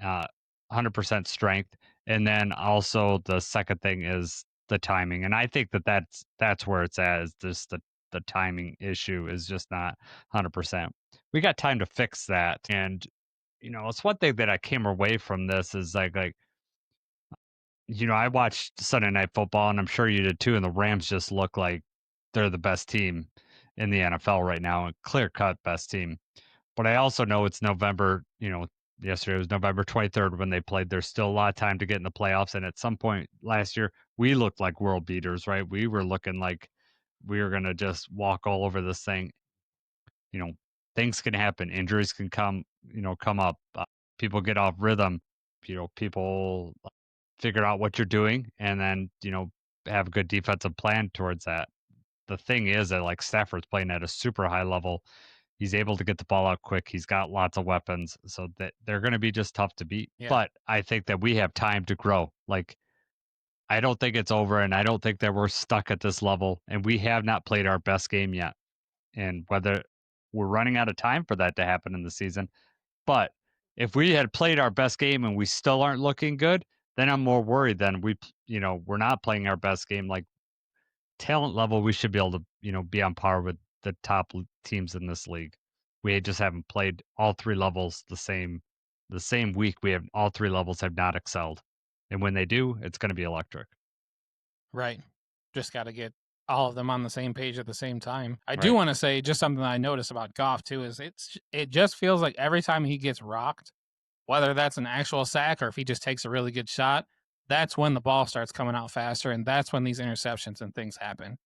100% strength. And then also the second thing is the timing. And I think that's where it's at, is just the timing issue is just not 100%. We got time to fix that. And, it's one thing that I came away from this is like, I watched Sunday Night Football, and I'm sure you did too, and the Rams just look like they're the best team in the NFL right now, a clear-cut best team. But I also know it's November, yesterday was November 23rd when they played. There's still a lot of time to get in the playoffs, and at some point last year, we looked like world beaters, right? We were looking like we were going to just walk all over this thing. things can happen. Injuries can come up. People get off rhythm. People figure out what you're doing, and then have a good defensive plan towards that. The thing is that like Stafford's playing at a super high level. He's able to get the ball out quick. He's got lots of weapons, so that they're going to be just tough to beat. Yeah. But I think that we have time to grow. Like, I don't think it's over, and I don't think that we're stuck at this level, and we have not played our best game yet. And whether we're running out of time for that to happen in the season, but if we had played our best game and we still aren't looking good, then I'm more worried than we're not playing our best game. Like, talent level, we should be able to, be on par with the top teams in this league. We just haven't played all three levels the same week. All three levels have not excelled. And when they do, it's going to be electric. Right. Just got to get all of them on the same page at the same time. I do Right. want to say just something that I noticed about Goff too is it just feels like every time he gets rocked, whether that's an actual sack or if he just takes a really good shot, that's when the ball starts coming out faster, and that's when these interceptions and things happen.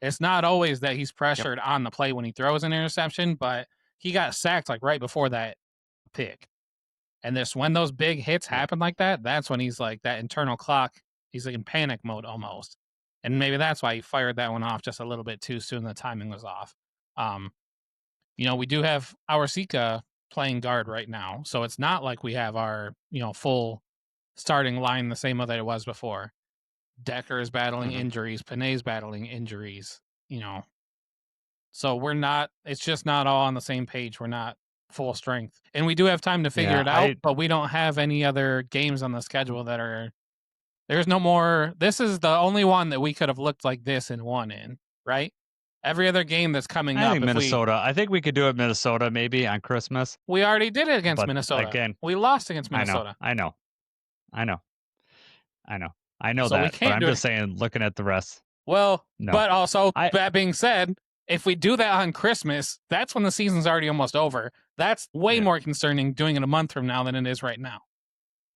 It's not always that he's pressured on the play when he throws an interception, but he got sacked like right before that pick. And when those big hits happen like that, that's when he's like that internal clock. He's like in panic mode almost. And maybe that's why he fired that one off just a little bit too soon. The timing was off. We do have our Sika playing guard right now. So it's not like we have our, full starting line the same way that it was before. Decker is battling injuries. Panay's battling injuries, So it's just not all on the same page. We're not full strength. And we do have time to figure it out, but we don't have any other games on the schedule there's no more. This is the only one that we could have looked like this and won in, right? Every other game that's coming up. I think Minnesota. I think we could do it Minnesota maybe on Christmas. We already did it against But Minnesota. again, we lost against Minnesota. I know So we that. can't But I'm do just saying, looking at the rest. Well, No. but also, that being said, if we do that on Christmas, that's when the season's already almost over. That's way more concerning doing it a month from now than it is right now.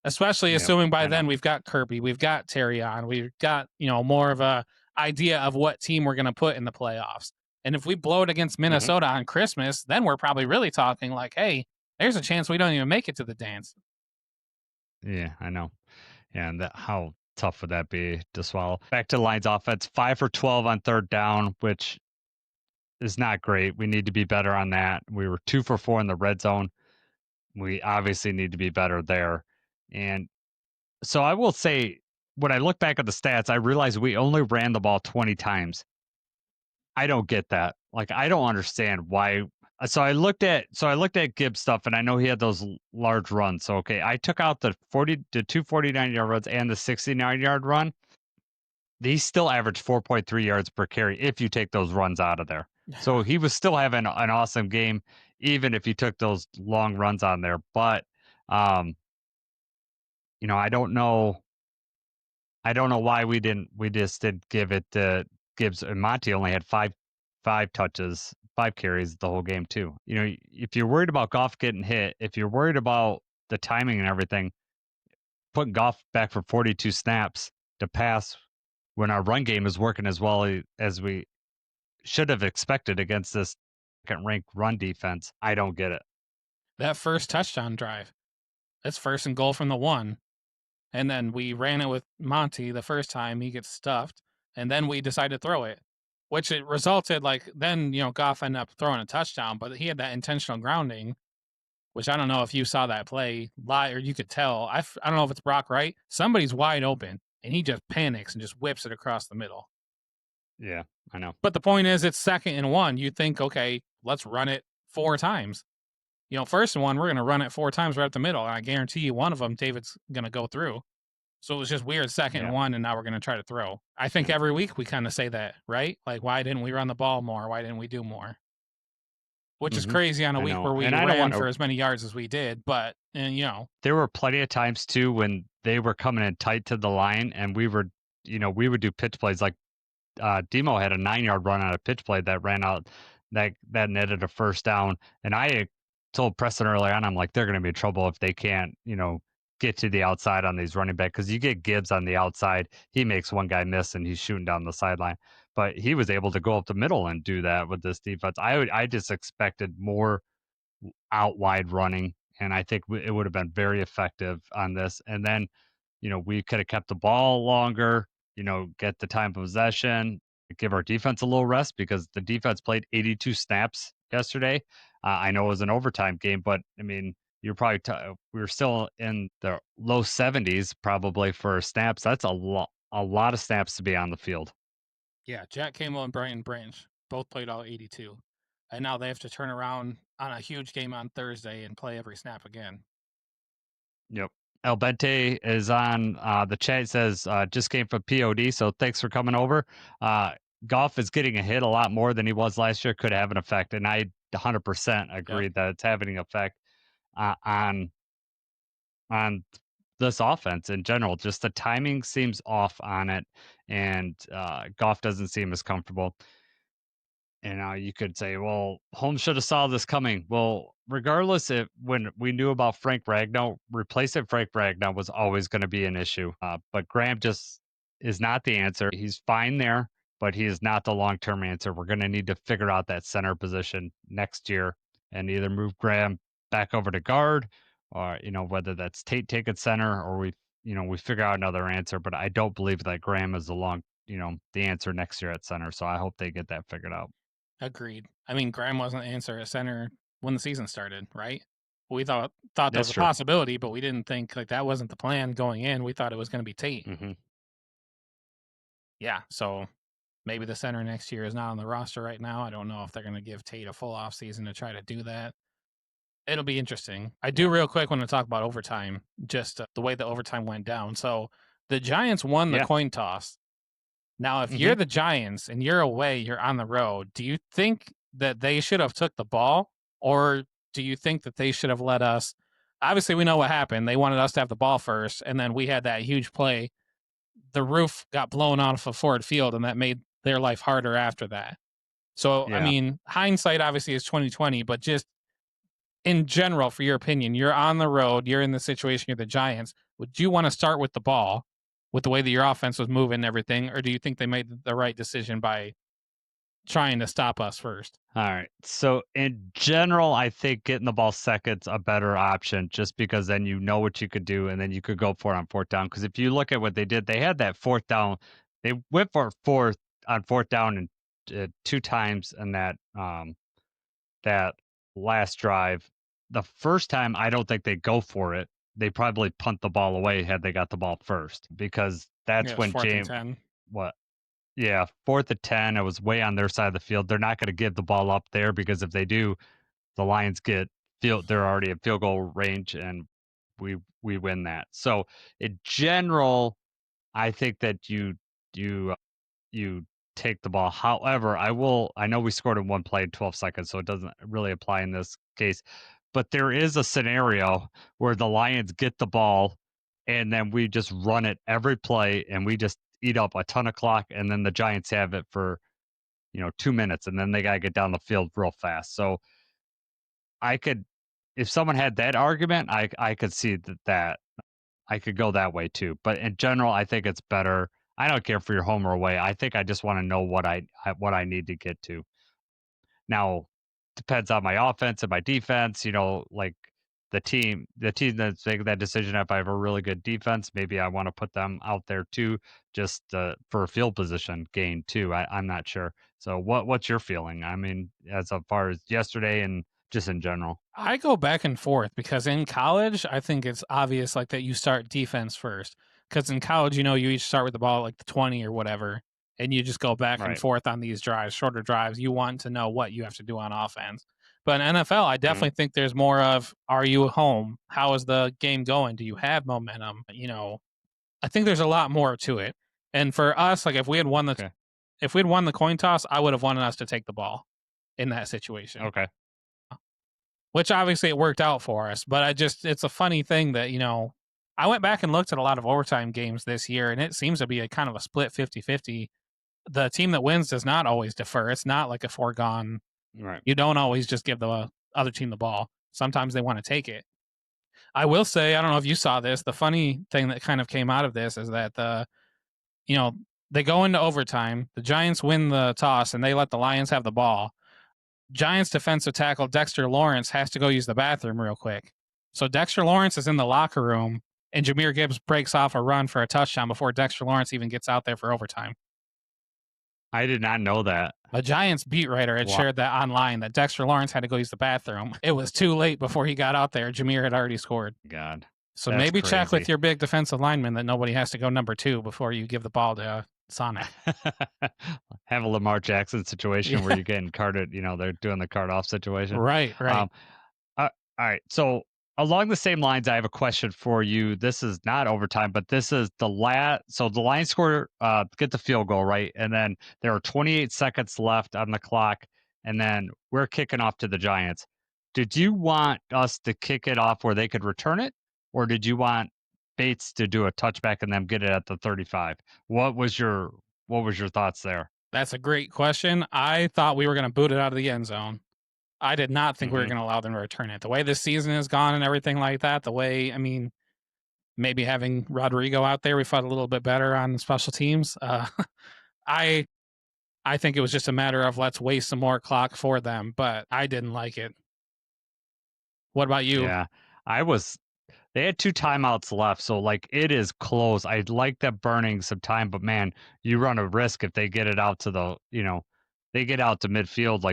Especially assuming by then we've got Kirby, we've got Terry on, we've got, more of a idea of what team we're going to put in the playoffs. And if we blow it against Minnesota on Christmas, then we're probably really talking like, hey, there's a chance we don't even make it to the dance. Yeah, I know. Yeah, and how tough would that be to swallow? Back to the Lions offense, 5 for 12 on third down, which is not great. We need to be better on that. We were 2 for 4 in the red zone. We obviously need to be better there. And so I will say, when I look back at the stats, I realize we only ran the ball 20 times. I don't get that. Like, I don't understand why. So I looked at Gibbs stuff, and I know he had those large runs. So okay, I took out the 2 49-yard runs and the 69-yard run. He still averaged 4.3 yards per carry if you take those runs out of there. So he was still having an awesome game, even if you took those long runs on there. But I don't know why we just didn't give it to Gibbs. And Monty only had five touches, 5 carries the whole game too. If you're worried about Goff getting hit, if you're worried about the timing and everything, put Goff back for 42 snaps to pass when our run game is working as well as we should have expected against this second-ranked run defense. I don't get it. That first touchdown drive, that's 1st and goal from the 1. And then we ran it with Monty the first time. He gets stuffed. And then we decided to throw it, which it resulted then, Goff ended up throwing a touchdown, but he had that intentional grounding, which I don't know if you saw that play live or you could tell. I don't know if it's Brock Wright. Somebody's wide open and he just panics and just whips it across the middle. Yeah, I know. But the point is, it's 2nd and 1. You think, okay, let's run it 4 times. 1st and 1, we're going to run it 4 times right up the middle. And I guarantee you one of them, David's going to go through. So it was just weird, 2nd and 1, and now we're going to try to throw. I think every week we kind of say that, right? Like, why didn't we run the ball more? Why didn't we do more? Which is crazy on a week where we ran for as many yards as we did. But, there were plenty of times, too, when they were coming in tight to the line, and we would do pitch plays. Like, Demo had a 9-yard run on a pitch play that ran out, that netted a 1st down. And I told Preston early on, I'm like, they're going to be in trouble if they can't, get to the outside on these running back, because you get Gibbs on the outside, he makes one guy miss and he's shooting down the sideline. But he was able to go up the middle and do that with this defense. I just expected more out wide running, and I think it would have been very effective on this. And then, we could have kept the ball longer, get the time of possession, give our defense a little rest because the defense played 82 snaps yesterday. I know it was an overtime game, but I mean, you're probably we were still in the low 70s probably for snaps. That's a lot of snaps to be on the field. Yeah, Jack Campbell and Brian Branch both played all 82. And now they have to turn around on a huge game on Thursday and play every snap again. Yep. El Bente is on the chat. It says, just came from POD, so thanks for coming over. Goff is getting a hit a lot more than he was last year. Could have an effect. And I 100% agree that it's having an effect on this offense in general. Just the timing seems off on it, and Goff doesn't seem as comfortable. And you could say, well, Holmes should have saw this coming. Well, regardless, when we knew about Frank Ragnow, replacing Frank Ragnow was always going to be an issue. But Graham just is not the answer. He's fine there, but he is not the long-term answer. We're going to need to figure out that center position next year and either move Graham back over to guard, or whether that's Tate taking center, or we figure out another answer. But I don't believe that Graham is the answer next year at center. So I hope they get that figured out. Agreed. I mean, Graham wasn't the answer at center when the season started, right? We thought that was a possibility, but we didn't think that wasn't the plan going in. We thought it was going to be Tate. Mm-hmm. Yeah, so maybe the center next year is not on the roster right now. I don't know if they're going to give Tate a full offseason to try to do that. It'll be interesting. I do real quick want to talk about overtime, just the way the overtime went down. So the Giants won the coin toss. Now, if you're the Giants and you're away, you're on the road, do you think that they should have took the ball, or do you think that they should have let us? Obviously, we know what happened. They wanted us to have the ball first, and then we had that huge play. The roof got blown off of Ford Field, and that made their life harder after that. So, I mean, hindsight obviously is 2020, but just in general, for your opinion, you're on the road, you're in the situation, you're the Giants. Would you want to start with the ball, with the way that your offense was moving and everything, or do you think they made the right decision by trying to stop us first? All right. So in general, I think getting the ball second's a better option, just because then you know what you could do, and then you could go for it on fourth down. Because if you look at what they did, they had that fourth down. They went for fourth down and 2 times in that last drive. The first time, I don't think they go for it. They probably punt the ball away had they got the ball first, because that's when James. What? Yeah, 4th and 10. It was way on their side of the field. They're not going to give the ball up there, because if they do, the Lions they're already in field goal range, and we win that. So in general, I think that you take the ball. However, I know we scored in one play in 12 seconds, so it doesn't really apply in this case. But there is a scenario where the Lions get the ball, and then we just run it every play, and we just eat up a ton of clock, and then the Giants have it for 2 minutes, and then they got to get down the field real fast. So if someone had that argument, I could see that I could go that way too. But in general, I think it's better. I don't care if you're home or away. I think I just want to know what I need to get to. Now, depends on my offense and my defense. Like the team that's making that decision. If I have a really good defense, maybe I want to put them out there too, just for a field position gain too. I'm not sure. So what's your feeling? I mean, as far as yesterday and just in general. I go back and forth, because in college, I think it's obvious that you start defense first. Because in college, you each start with the ball at the 20 or whatever, and you just go back and forth on these drives, shorter drives. You want to know what you have to do on offense. But in NFL, I definitely think there's more of, are you home? How is the game going? Do you have momentum? I think there's a lot more to it. And for us, if we had won the coin toss, I would have wanted us to take the ball in that situation. Okay. Which obviously it worked out for us, but it's a funny thing that, I went back and looked at a lot of overtime games this year, and it seems to be a kind of a split 50-50. The team that wins does not always defer. It's not like a foregone. Right. You don't always just give the other team the ball. Sometimes they want to take it. I will say, I don't know if you saw this, the funny thing that kind of came out of this is that they go into overtime, the Giants win the toss, and they let the Lions have the ball. Giants defensive tackle Dexter Lawrence has to go use the bathroom real quick. So Dexter Lawrence is in the locker room, and Jahmyr Gibbs breaks off a run for a touchdown before Dexter Lawrence even gets out there for overtime. I did not know that. A Giants beat writer had shared that online, that Dexter Lawrence had to go use the bathroom. It was too late before he got out there. Jahmyr had already scored. God. So That's maybe check with crazy. your big defensive lineman that nobody has to go number 2 before you give the ball to Sonic. Have a Lamar Jackson situation where you're getting carted, they're doing the card off situation. Right. All right. So along the same lines, I have a question for you. This is not overtime, but this is the last. So the Lions score, get the field goal, right? And then there are 28 seconds left on the clock, and then we're kicking off to the Giants. Did you want us to kick it off where they could return it, or did you want Bates to do a touchback and then get it at the 35? What was your thoughts there? That's a great question. I thought we were going to boot it out of the end zone. I did not think we were going to allow them to return it. The way this season has gone and everything like that, maybe having Rodrigo out there, we fought a little bit better on special teams. I think it was just a matter of let's waste some more clock for them, but I didn't like it. What about you? Yeah, they had 2 timeouts left, so it is close. I'd like them burning some time, but man, you run a risk if they get it out to they get out to midfield.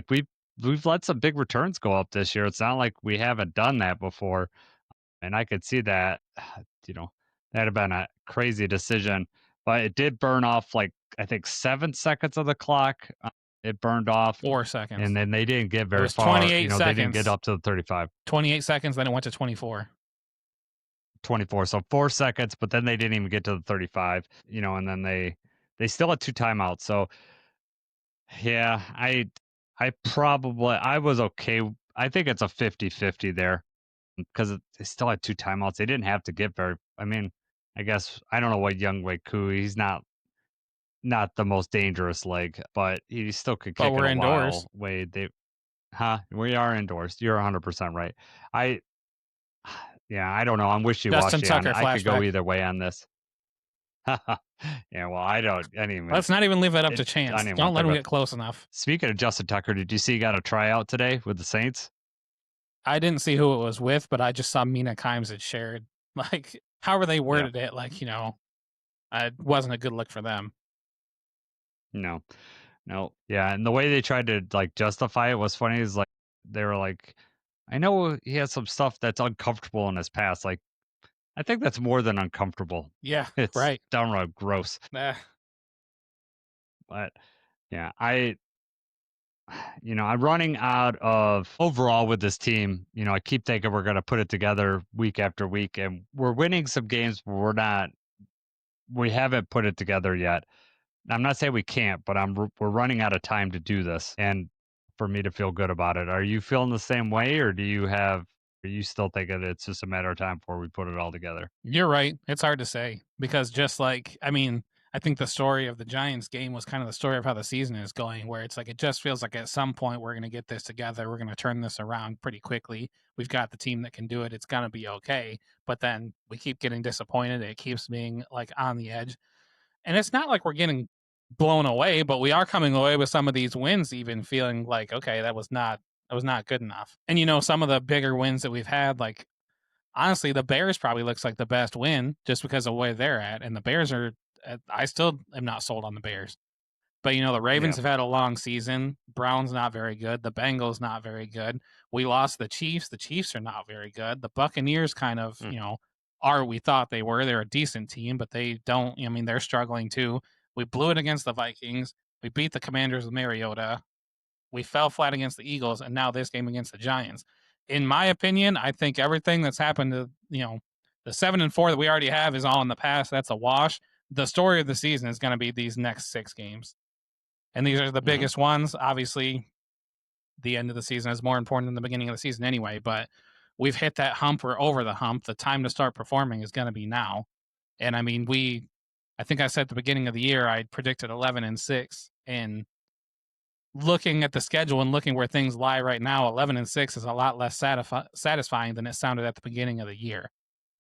We've let some big returns go up this year. It's not like we haven't done that before, and I could see that. That'd have been a crazy decision, but it did burn off I think 7 seconds of the clock. It burned off 4 seconds, and then they didn't get very was far. 28 seconds. They didn't get up to the 35. 28 seconds, then it went to 24. 24, so 4 seconds, but then they didn't even get to the 35, and then they still had 2 timeouts. So yeah, I was okay. I think it's a 50-50 there because they still had 2 timeouts. They didn't have to get I guess I don't know what young Wei Ku, he's not the most dangerous leg, but he still could kick But we're it a indoors. while. We are indoors. You're 100% right. Yeah, I don't know. I'm wishy-washy on it. I could go either way on this. Yeah, well, I don't. Let's not even leave that up to chance. Don't let him get close enough. Speaking of Justin Tucker, did you see he got a tryout today with the Saints? I didn't see who it was with, but I just saw Mina Kimes had shared. However they worded it, it wasn't a good look for them. No. Yeah, and the way they tried to justify it was funny. Is they were like, I know he has some stuff that's uncomfortable in his past. I think that's more than uncomfortable. Yeah, It's right. downright gross. Nah. But yeah, I'm running out of overall with this team. I keep thinking we're going to put it together week after week, and we're winning some games, but we haven't put it together yet. I'm not saying we can't, but we're running out of time to do this, and for me to feel good about it. Are you feeling the same way, or are you still thinking it's just a matter of time before we put it all together? You're right. It's hard to say because I think the story of the Giants game was kind of the story of how the season is going, where it's it just feels like at some point we're going to get this together. We're going to turn this around pretty quickly. We've got the team that can do it. It's going to be okay. But then we keep getting disappointed. It keeps being on the edge. And it's not like we're getting blown away, but we are coming away with some of these wins, even feeling okay, that was not good enough. And some of the bigger wins that we've had, honestly, the Bears probably looks like the best win just because of where they're at. And the Bears are, I still am not sold on the Bears. But, the Ravens have had a long season. Browns not very good. The Bengals not very good. We lost the Chiefs. The Chiefs are not very good. The Buccaneers kind of, are what we thought they were. They're a decent team, but they don't, they're struggling too. We blew it against the Vikings. We beat the Commanders with Mariota. We fell flat against the Eagles, and now this game against the Giants. In my opinion, I think everything that's happened to, the 7-4 that we already have is all in the past. That's a wash. The story of the season is going to be these next 6 games. And these are the biggest ones. Obviously, the end of the season is more important than the beginning of the season anyway, but we've hit that hump. We're over the hump. The time to start performing is going to be now. And I think I said at the beginning of the year, I predicted 11-6, and looking at the schedule and looking where things lie right now, 11-6 is a lot less satisfying than it sounded at the beginning of the year.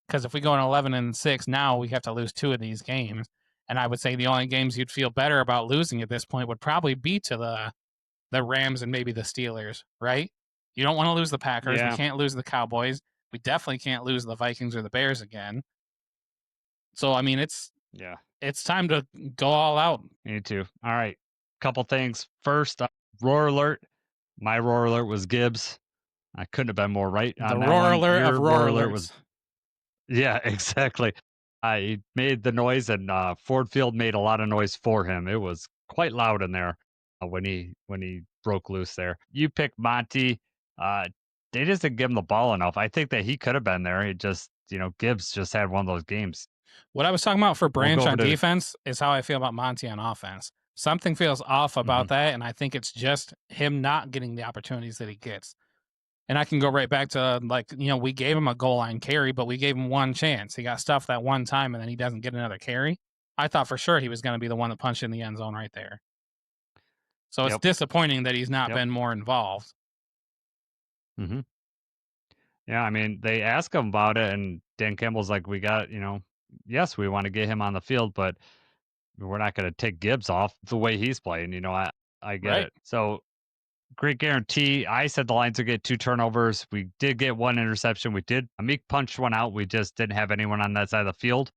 Because if we go on 11-6 now, we have to lose 2 of these games. And I would say the only games you'd feel better about losing at this point would probably be to the the Rams and maybe the Steelers, right? You don't want to lose the Packers. We Yeah. can't lose the Cowboys. We definitely can't lose the Vikings or the Bears again. So I mean, it's time to go all out. Me too. All right, couple things. First, roar alert. My roar alert was Gibbs. I couldn't have been more right on The that roar one. alert Your of roar alert alerts. was yeah, exactly. He made the noise, and Ford Field made a lot of noise for him. It was quite loud in there when he broke loose there. You picked Monty. They just didn't give him the ball enough. I think that he could have been there. He just, Gibbs just had one of those games. What I was talking about for Branch go on over to- defense is how I feel about Monty on offense. Something feels off about that, and I think it's just him not getting the opportunities that he gets. And I can go right back to, we gave him a goal line carry, but we gave him one chance. He got stuffed that one time, and then he doesn't get another carry. I thought for sure he was going to be the one that punched in the end zone right there. So it's disappointing that he's not been more involved. Mm-hmm. Yeah, I mean, they ask him about it, and Dan Campbell's like, we got, yes, we want to get him on the field, but we're not going to take Gibbs off the way he's playing. I get it. So great guarantee. I said the Lions would get 2 turnovers. We did get 1 interception. We did. Meek punched one out. We just didn't have anyone on that side of the field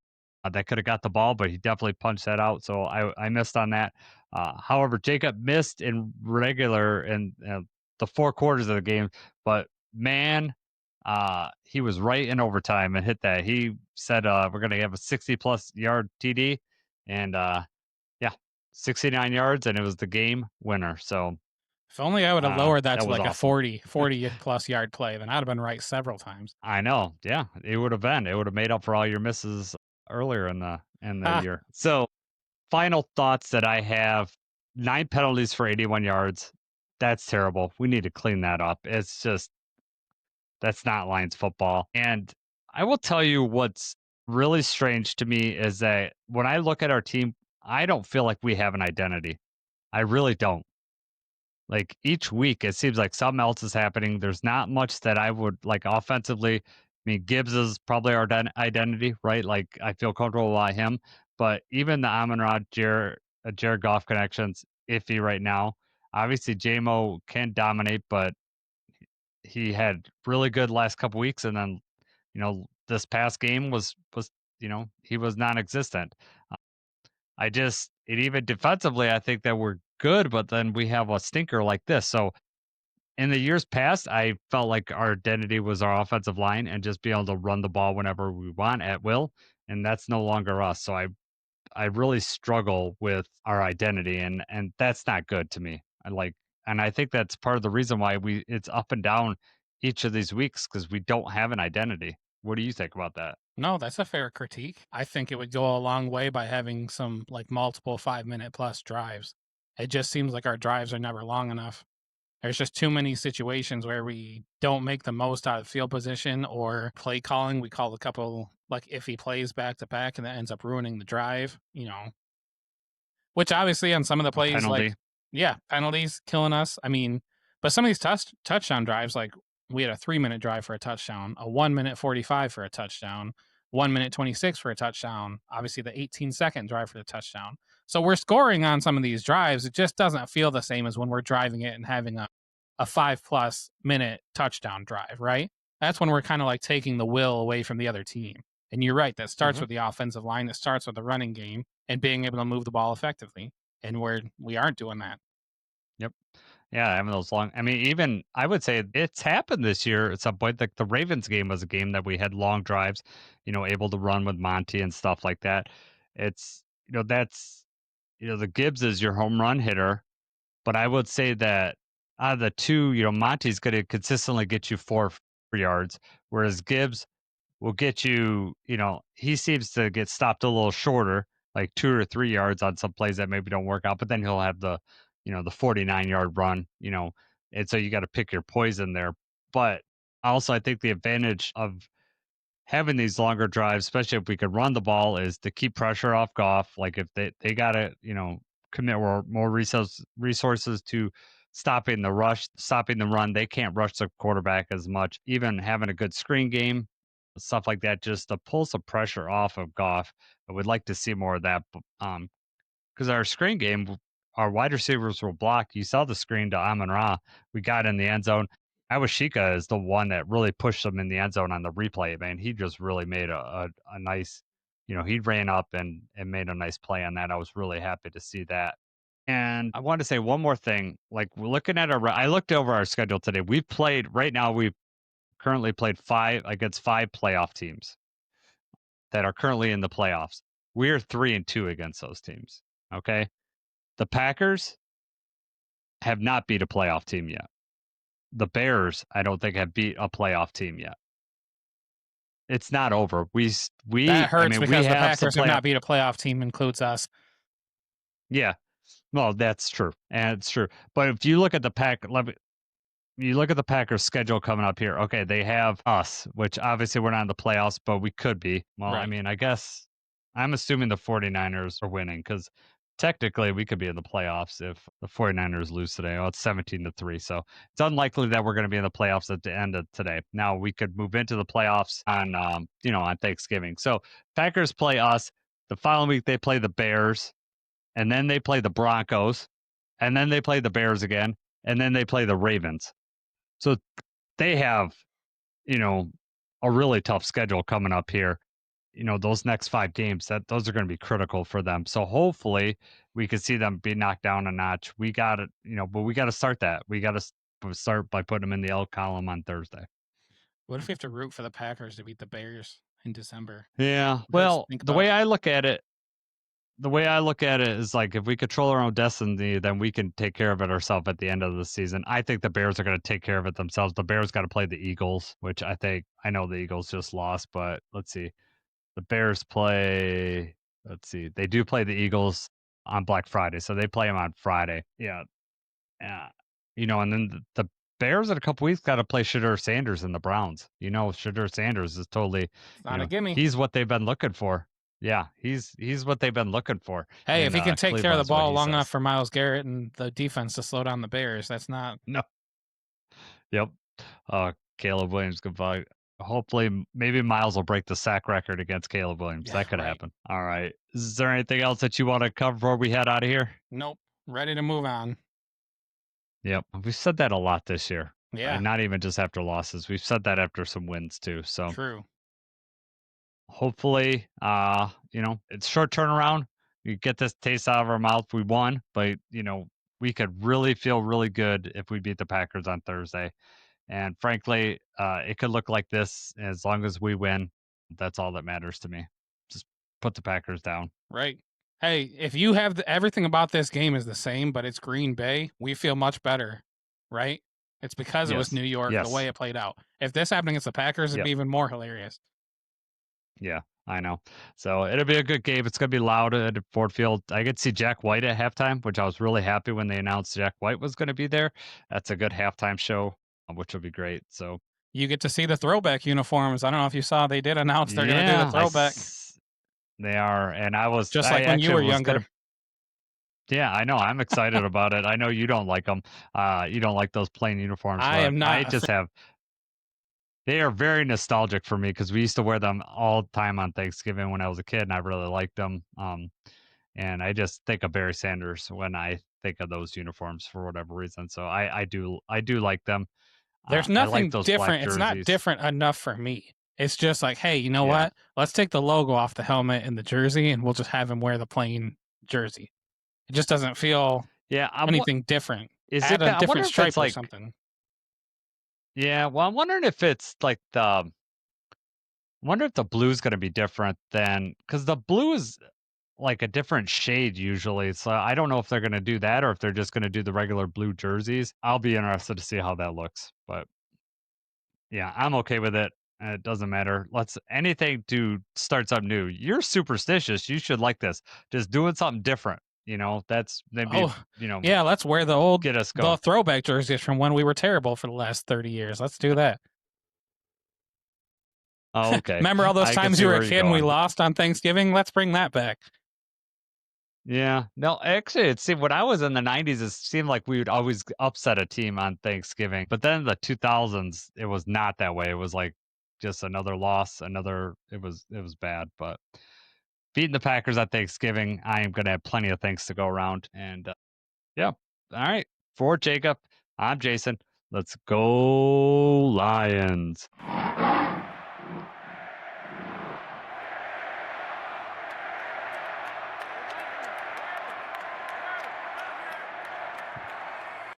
that could have got the ball, but he definitely punched that out. So I missed on that. However, Jacob missed in regular and the 4 quarters of the game, but man, he was right in overtime and hit that. He said we're going to have a 60-plus yard TD, and 69 yards, and it was the game winner. So if only I would have lowered that to was like awesome. a 40-plus yard play, then I'd have been right several times. I know. Yeah, it would have been. It would have made up for all your misses earlier in the year. So, final thoughts that I have: 9 penalties for 81 yards. That's terrible. We need to clean that up. It's just that's not Lions football. And I will tell you what's really strange to me is that when I look at our team, I don't feel like we have an identity. I really don't. Like each week, it seems like something else is happening. There's not much that I would like offensively. I mean, Gibbs is probably our identity, right? Like I feel comfortable by him, but even the Amon-Ra, Jared Goff connections iffy right now. Obviously, JMO can dominate, but he had really good last couple weeks, and then this past game was he was non-existent. Even defensively, I think that we're good, but then we have a stinker like this. So in the years past, I felt like our identity was our offensive line and just be able to run the ball whenever we want at will, and that's no longer us. So I really struggle with our identity, and that's not good to me. And I think that's part of the reason why it's up and down each of these weeks because we don't have an identity. What do you think about that? No, that's a fair critique. I think it would go a long way by having some multiple 5-minute plus drives. It just seems like our drives are never long enough. There's just too many situations where we don't make the most out of field position or play calling. We call a couple iffy plays back to back, and that ends up ruining the drive. Which obviously on some of the plays, penalty. Penalties killing us. I mean, but some of these touchdown drives, we had a 3-minute drive for a touchdown, a 1-minute 45 for a touchdown, 1-minute 26 for a touchdown. Obviously, the 18-second drive for the touchdown. So we're scoring on some of these drives. It just doesn't feel the same as when we're driving it and having a 5+ minute touchdown drive, right? That's when we're kind of taking the will away from the other team. And you're right. That starts with the offensive line. It starts with the running game and being able to move the ball effectively. And we aren't doing that. Yep. Yeah, having those long. I mean, even I would say it's happened this year at some point. Like the Ravens game was a game that we had long drives, able to run with Monty and stuff like that. It's that's the Gibbs is your home run hitter, but I would say that out of the two, Monty's going to consistently get you 4 yards, whereas Gibbs will get you. He seems to get stopped a little shorter, like 2 or 3 yards on some plays that maybe don't work out, but then he'll have the 49-yard run, and so you got to pick your poison there. But also, I think the advantage of having these longer drives, especially if we could run the ball, is to keep pressure off Goff. Like if they got to, commit more resources to stopping the rush, stopping the run. They can't rush the quarterback as much. Even having a good screen game, stuff like that, just to pull some pressure off of Goff. I would like to see more of that. Because our screen game, our wide receivers were blocked. You saw the screen to Amon-Ra. We got in the end zone. Awashika is the one that really pushed them in the end zone on the replay, man. He just really made a nice, he ran up and made a nice play on that. I was really happy to see that. And I want to say one more thing. Like, we're looking at I looked over our schedule today. We've currently played 5 playoff teams that are currently in the playoffs. We're 3-2 against those teams. Okay. The Packers have not beat a playoff team yet. The Bears, I don't think, have beat a playoff team yet. It's not over. That hurts because the Packers have not beat a playoff team, includes us. Yeah. Well, that's true. And it's true. But if you look at the Packers schedule coming up here, okay, they have us, which obviously we're not in the playoffs, but we could be. Well, Right. I mean, I guess I'm assuming the 49ers are winning because technically we could be in the playoffs if the 49ers lose today. Oh, it's 17-3. So it's unlikely that we're going to be in the playoffs at the end of today. Now we could move into the playoffs on, on Thanksgiving. So Packers play us. The following week they play the Bears, and then they play the Broncos, and then they play the Bears again, and then they play the Ravens. So they have, a really tough schedule coming up here. Those next 5 games, those are going to be critical for them. So hopefully we can see them be knocked down a notch. We got it, but we got to start that. We got to start by putting them in the L column on Thursday. What if we have to root for the Packers to beat the Bears in December? Yeah. Well, the way I look at it is like, if we control our own destiny, then we can take care of it ourselves at the end of the season. I think the Bears are going to take care of it themselves. The Bears got to play the Eagles, which I know the Eagles just lost, but let's see. The Bears play, they do play the Eagles on Black Friday, so they play them on Friday. Yeah. Yeah. And then the Bears in a couple weeks got to play Shedeur Sanders and the Browns. Shedeur Sanders is totally, not a gimme. He's what they've been looking for. Yeah, he's what they've been looking for. Hey, if he can take care of the ball long enough for Myles Garrett and the defense to slow down the Bears, that's not. No. Yep. Caleb Williams could probably. Hopefully, maybe Myles will break the sack record against Caleb Williams. Yeah, that could happen. All right. Is there anything else that you want to cover before we head out of here? Nope. Ready to move on. Yep. We've said that a lot this year. Yeah. And not even just after losses. We've said that after some wins too. So true. Hopefully, it's short turnaround. You get this taste out of our mouth. We won, but we could really feel really good if we beat the Packers on Thursday. And frankly, it could look like this as long as we win. That's all that matters to me. Just put the Packers down. Right. Hey, if you have everything about this game is the same, but it's Green Bay, we feel much better, right? It's because it was New York, the way it played out. If this happened against the Packers, it'd be even more hilarious. Yeah, I know. So it'll be a good game. It's going to be loud at Ford Field. I get to see Jack White at halftime, which I was really happy when they announced Jack White was going to be there. That's a good halftime show, which will be great. So you get to see the throwback uniforms. I don't know if you saw, they did announce they're going to do the throwback. They are, and I was just like when you were younger. Yeah, I know. I'm excited about it. I know you don't like them. You don't like those plain uniforms. I am not. I just have. They are very nostalgic for me because we used to wear them all the time on Thanksgiving when I was a kid, and I really liked them. And I just think of Barry Sanders when I think of those uniforms for whatever reason. So I do like them. There's nothing different. It's not different enough for me. It's just like, hey, you know what? Let's take the logo off the helmet and the jersey, and we'll just have him wear the plain jersey. It just doesn't feel anything different. Add a different stripe or something. Yeah, well, I'm wondering if it's like I wonder if the blue is going to be different than, because the blue is like a different shade usually. So I don't know if they're going to do that or if they're just going to do the regular blue jerseys. I'll be interested to see how that looks. But yeah, I'm okay with it. It doesn't matter. Anything to start something new. You're superstitious. You should like this. Just doing something different. That's maybe, yeah, let's wear the throwback jerseys from when we were terrible for the last 30 years. Let's do that. Oh, okay. Remember all those times you were a kid and we lost on Thanksgiving? Let's bring that back. Yeah. No, actually, it seemed when I was in the 90s, it seemed like we would always upset a team on Thanksgiving. But then in the 2000s, it was not that way. It was like just another loss, it was bad. But beating the Packers on Thanksgiving, I am going to have plenty of things to go around. And All right. For Jacob, I'm Jason. Let's go Lions.